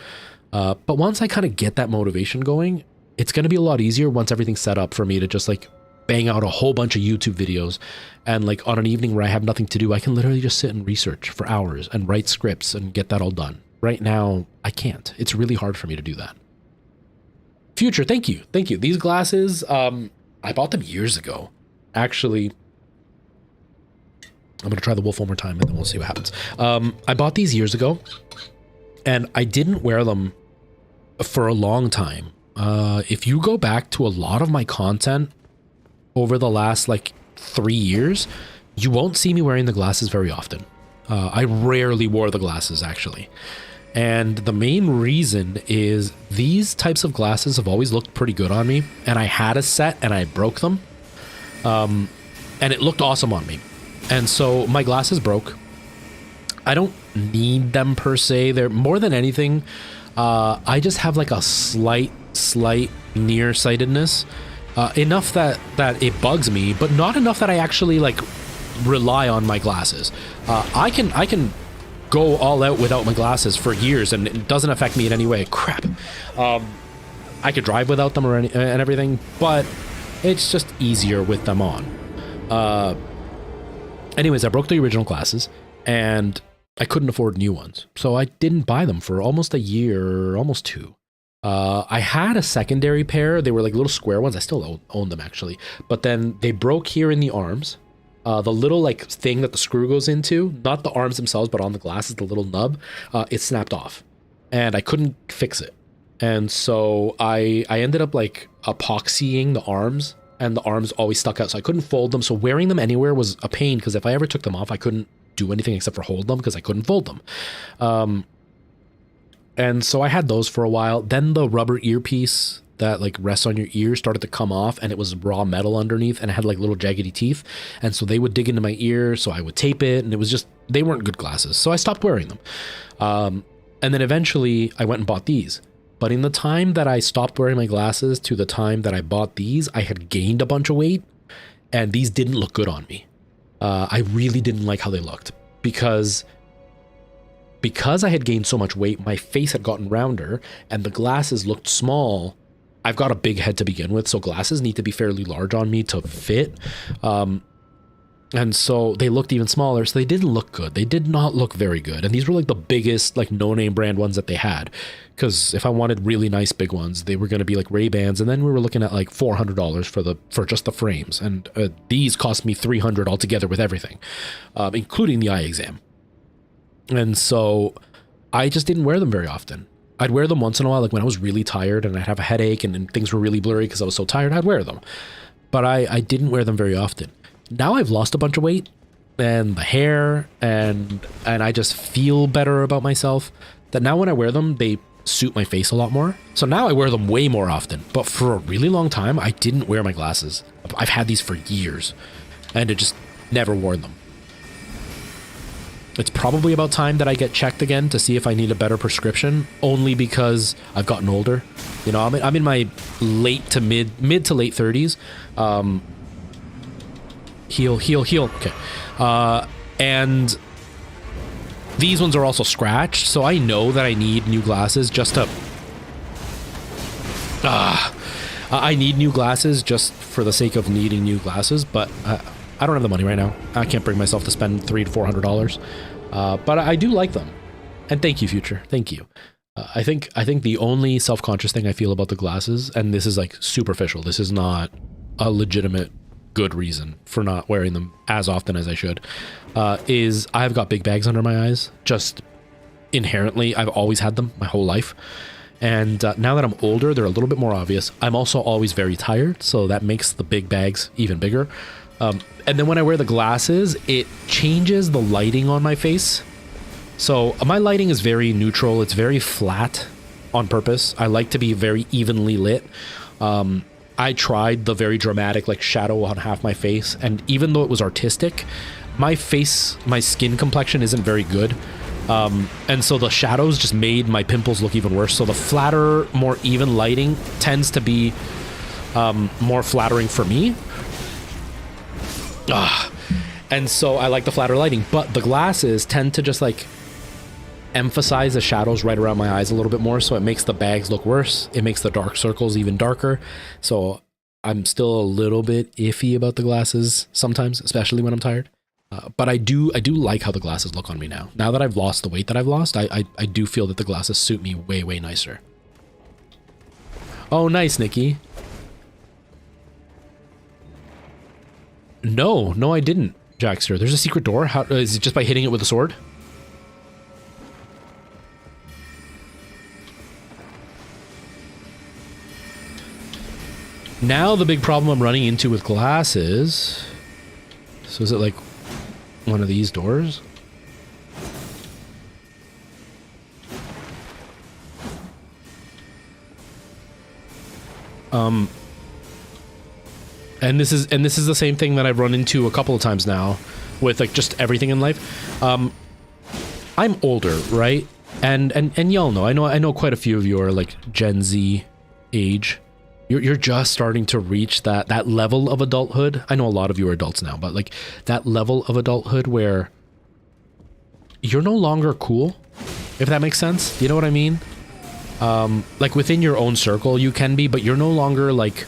But once I kind of get that motivation going, it's going to be a lot easier once everything's set up for me to just like bang out a whole bunch of YouTube videos. And like on an evening where I have nothing to do, I can literally just sit and research for hours and write scripts and get that all done. Right now, I can't. It's really hard for me to do that. Future, thank you. Thank you. These glasses, I bought them years ago. Actually, I'm going to try the wolf one more time and then we'll see what happens. I bought these years ago, and I didn't wear them for a long time. If you go back to a lot of my content over the last like 3 years, you won't see me wearing the glasses very often. I rarely wore the glasses, actually. And the main reason is these types of glasses have always looked pretty good on me. And I had a set and I broke them. And it looked awesome on me. And so my glasses broke. I don't need them per se. They're more than anything. I just have like a slight nearsightedness. Enough that it bugs me, but not enough that I actually like rely on my glasses. I can go all out without my glasses for years and it doesn't affect me in any way. Crap. I could drive without them and everything, but it's just easier with them on. Anyways, I broke the original glasses and I couldn't afford new ones. So I didn't buy them for almost a year, almost 2. I had a secondary pair. They were like little square ones. I still own them actually. But then they broke here in the arms. The little like thing that the screw goes into, not the arms themselves, but on the glasses, the little nub, it snapped off and I couldn't fix it. And so I ended up like epoxying the arms, and the arms always stuck out. So I couldn't fold them. So wearing them anywhere was a pain because if I ever took them off, I couldn't do anything except for hold them because I couldn't fold them. And so I had those for a while. Then the rubber earpiece that like rests on your ear started to come off, and it was raw metal underneath and it had like little jaggedy teeth. And so they would dig into my ear. So I would tape it, and it was just, they weren't good glasses. So I stopped wearing them. And then eventually I went and bought these. But in the time that I stopped wearing my glasses to the time that I bought these, I had gained a bunch of weight, and these didn't look good on me. I really didn't like how they looked because I had gained so much weight, my face had gotten rounder and the glasses looked small. I've got a big head to begin with, so glasses need to be fairly large on me to fit. And so they looked even smaller, so they didn't look good. They did not look very good. And these were like the biggest, like no-name brand ones that they had. Because if I wanted really nice big ones, they were going to be like Ray-Bans. And then we were looking at like $400 for just the frames. And these cost me $300 altogether with everything, including the eye exam. And so I just didn't wear them very often. I'd wear them once in a while, like when I was really tired and I'd have a headache and things were really blurry because I was so tired, I'd wear them. But I didn't wear them very often. Now I've lost a bunch of weight and the hair and I just feel better about myself, that now when I wear them, they suit my face a lot more. So now I wear them way more often. But for a really long time, I didn't wear my glasses. I've had these for years and I just never wore them. It's probably about time that I get checked again to see if I need a better prescription, only because I've gotten older. You know, I'm in my mid to late 30s. Heal. Okay. And these ones are also scratched, so I know that I need new glasses just to... I need new glasses just for the sake of needing new glasses, but I don't have the money right now. I can't bring myself to spend $300 to $400. But I do like them. And thank you, Future. Thank you. I think the only self-conscious thing I feel about the glasses, and this is like superficial, this is not a legitimate good reason for not wearing them as often as I should, is I've got big bags under my eyes. Just inherently, I've always had them my whole life. And now that I'm older, they're a little bit more obvious. I'm also always very tired, so that makes the big bags even bigger. And then when I wear the glasses, it changes the lighting on my face. So my lighting is very neutral. It's very flat on purpose. I like to be very evenly lit. I tried the very dramatic like shadow on half my face, and even though it was artistic, my skin complexion isn't very good. And so the shadows just made my pimples look even worse. So the flatter, more even lighting tends to be more flattering for me. And so I like the flatter lighting, but the glasses tend to just like emphasize the shadows right around my eyes a little bit more, so it makes the bags look worse. It makes the dark circles even darker. So I'm still a little bit iffy about the glasses sometimes, especially when I'm tired. But I do like how the glasses look on me now. Now that I've lost the weight that I've lost, I do feel that the glasses suit me way, way nicer. Oh, nice, Nikki. No, I didn't, Jackster. There's a secret door. How is it? Just by hitting it with a sword? Now the big problem I'm running into with glasses... So is it like one of these doors? And this is the same thing that I've run into a couple of times now with like just everything in life. I'm older, right? And y'all know, I know quite a few of you are like Gen Z age. You're just starting to reach that level of adulthood. I know a lot of you are adults now, but like that level of adulthood where you're no longer cool, if that makes sense. You know what I mean? Like within your own circle you can be, but you're no longer like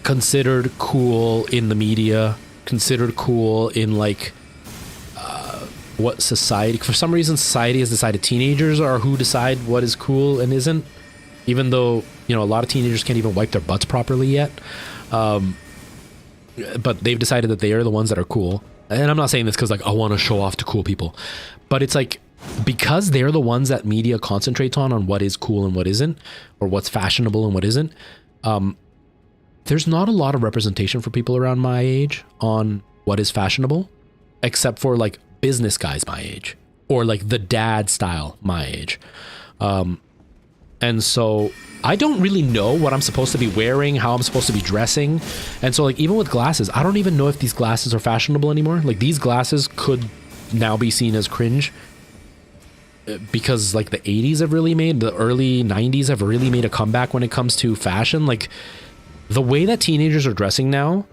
considered cool in the media, considered cool in like what society, for some reason society has decided teenagers are who decide what is cool and isn't, even though, you know, a lot of teenagers can't even wipe their butts properly yet. But they've decided that they are the ones that are cool. And I'm not saying this because like I want to show off to cool people, but it's like because they're the ones that media concentrates on what is cool and what isn't, or what's fashionable and what isn't. There's not a lot of representation for people around my age on what is fashionable, except for like business guys my age, or like the dad style my age. And so I don't really know what I'm supposed to be wearing, how I'm supposed to be dressing. And so like even with glasses, I don't even know if these glasses are fashionable anymore. Like these glasses could now be seen as cringe because like the 80s have really made, the early 90s have really made a comeback when it comes to fashion. Like the way that teenagers are dressing now,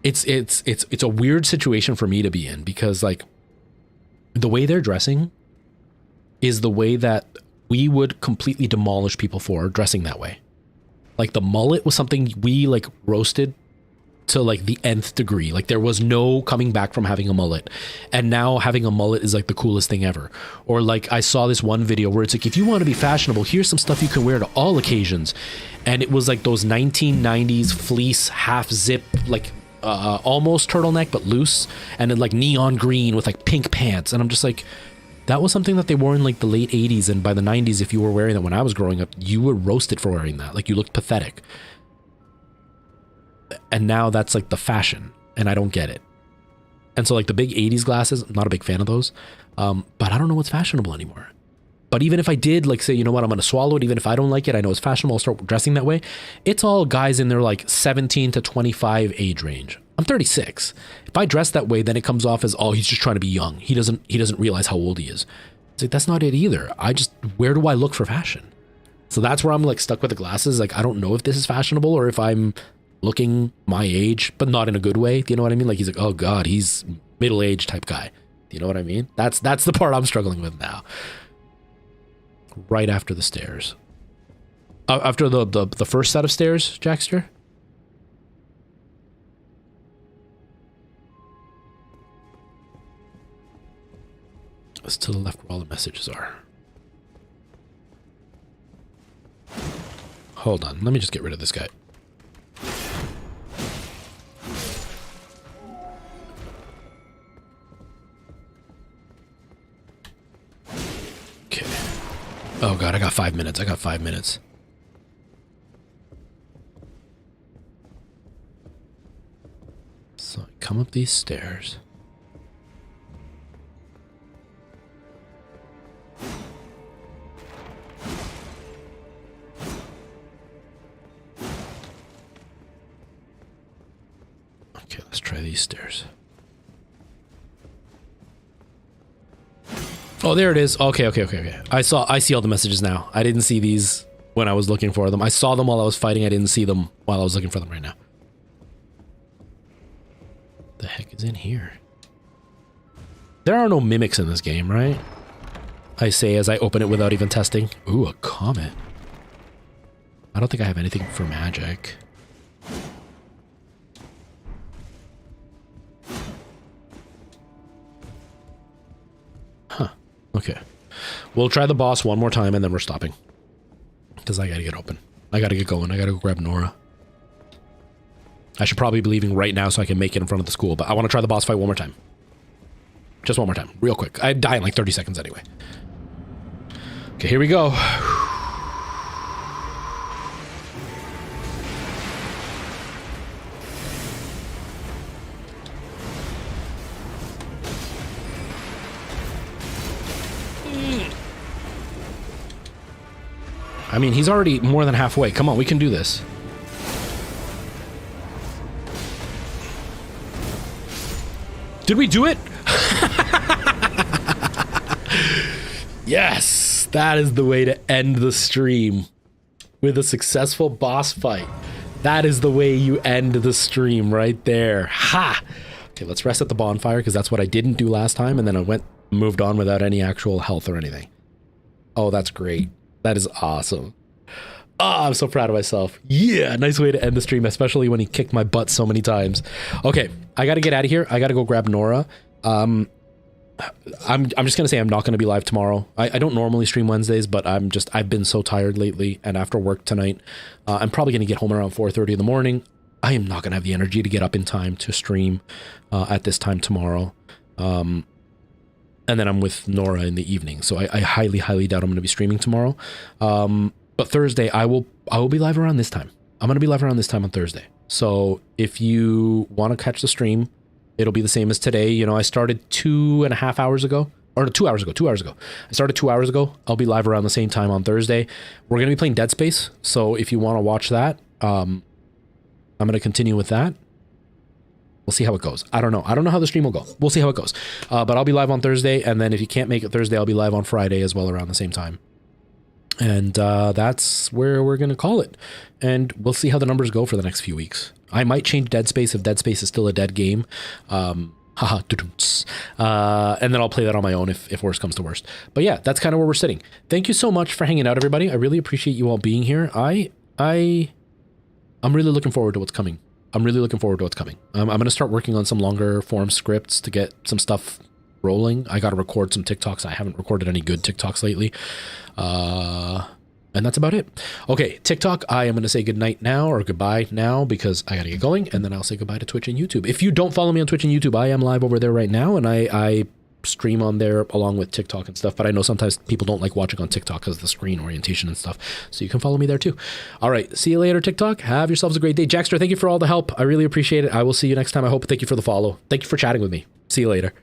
it's a weird situation for me to be in, because like the way they're dressing is the way that we would completely demolish people for dressing that way. Like the mullet was something we like roasted to like the nth degree. Like there was no coming back from having a mullet, and now having a mullet is like the coolest thing ever. Or like I saw this one video where it's like, if you want to be fashionable, here's some stuff you can wear to all occasions. And it was like those 1990s fleece half zip, like almost turtleneck but loose, and then like neon green with like pink pants. And I'm just like, that was something that they wore in like the late 80s, and by the 90s, if you were wearing that when I was growing up, you were roasted for wearing that. Like you looked pathetic. And now that's like the fashion, and I don't get it. And so like the big 80s glasses, I'm not a big fan of those, but I don't know what's fashionable anymore. But even if I did like say, you know what, I'm going to swallow it, even if I don't like it, I know it's fashionable, I'll start dressing that way. It's all guys in their like 17 to 25 age range. I'm 36. If I dress that way, then it comes off as, oh, he's just trying to be young. He doesn't realize how old he is. It's like, that's not it either. Where do I look for fashion? So that's where I'm like stuck with the glasses. Like, I don't know if this is fashionable or if I'm looking my age, but not in a good way. Do you know what I mean? Like he's like, oh God, he's middle-aged type guy. Do you know what I mean? That's the part I'm struggling with now. Right after the stairs. After the first set of stairs, Jackster? It's to the left where all the messages are. Hold on, let me just get rid of this guy. Okay. Oh God, I got 5 minutes. I got 5 minutes. So I come up these stairs. Okay, let's try these stairs. Oh, there it is. Okay. I see all the messages now. I didn't see these when I was looking for them. I saw them while I was fighting. I didn't see them while I was looking for them right now. The heck is in here? There are no mimics in this game, right? I say as I open it without even testing. Ooh, a comet. I don't think I have anything for magic. Huh. Okay. We'll try the boss one more time and then we're stopping. Because I gotta get open. I gotta get going. I gotta go grab Nora. I should probably be leaving right now so I can make it in front of the school, but I want to try the boss fight one more time. Just one more time. Real quick. I die in like 30 seconds anyway. Okay, here we go. I mean, he's already more than halfway. Come on, we can do this. Did we do it? Yes, that is the way to end the stream. With a successful boss fight. That is the way you end the stream right there. Ha! Okay, let's rest at the bonfire because that's what I didn't do last time, and then I moved on without any actual health or anything. Oh, that's great. That is awesome. Oh, I'm so proud of myself. Yeah, nice way to end the stream, especially when he kicked my butt so many times. Okay, I gotta get out of here. I gotta go grab Nora. I'm just gonna say I'm not gonna be live tomorrow. I don't normally stream Wednesdays, but I've been so tired lately, and after work tonight, I'm probably gonna get home around 4:30 in the morning. I am not gonna have the energy to get up in time to stream at this time tomorrow. And then I'm with Nora in the evening, so I highly, highly doubt I'm gonna be streaming tomorrow. But Thursday I will be live around this time. I'm gonna be live around this time on Thursday. So if you want to catch the stream, it'll be the same as today. You know, I started 2.5 hours ago, or 2 hours ago. I started 2 hours ago. I'll be live around the same time on Thursday. We're going to be playing Dead Space. So if you want to watch that, I'm going to continue with that. We'll see how it goes. I don't know. I don't know how the stream will go. We'll see how it goes. But I'll be live on Thursday. And then if you can't make it Thursday, I'll be live on Friday as well around the same time. And that's where we're going to call it. And we'll see how the numbers go for the next few weeks. I might change Dead Space if Dead Space is still a dead game. And then I'll play that on my own if worse comes to worst. But yeah, that's kind of where we're sitting. Thank you so much for hanging out, everybody. I really appreciate you all being here. I'm really looking forward to what's coming. I'm going to start working on some longer form scripts to get some stuff rolling. I got to record some TikToks. I haven't recorded any good TikToks lately. And that's about it. Okay, TikTok, I am going to say good night now or goodbye now because I got to get going, and then I'll say goodbye to Twitch and YouTube. If you don't follow me on Twitch and YouTube, I am live over there right now, and I stream on there along with TikTok and stuff, but I know sometimes people don't like watching on TikTok because of the screen orientation and stuff, so you can follow me there too. All right, see you later, TikTok. Have yourselves a great day. Jackster, thank you for all the help. I really appreciate it. I will see you next time. I hope. Thank you for the follow. Thank you for chatting with me. See you later.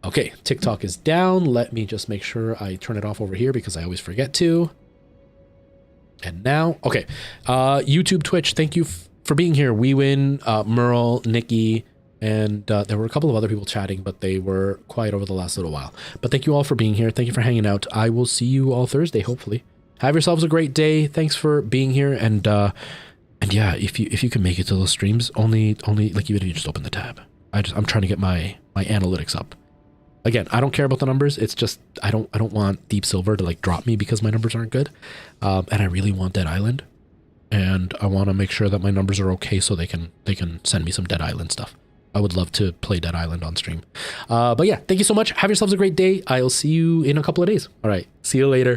Okay, TikTok is down. Let me just make sure I turn it off over here because I always forget to. And now, okay, YouTube, Twitch, thank you for being here. We win, Merle, Nikki, and there were a couple of other people chatting, but they were quiet over the last little while. But thank you all for being here. Thank you for hanging out. I will see you all Thursday, hopefully. Have yourselves a great day. Thanks for being here. And yeah, if you can make it to those streams, only like even if you just open the tab. I'm trying to get my analytics up. Again, I don't care about the numbers. It's just I don't want Deep Silver to like drop me because my numbers aren't good, and I really want Dead Island, and I want to make sure that my numbers are okay so they can send me some Dead Island stuff. I would love to play Dead Island on stream. But yeah, thank you so much. Have yourselves a great day. I'll see you in a couple of days. All right, see you later.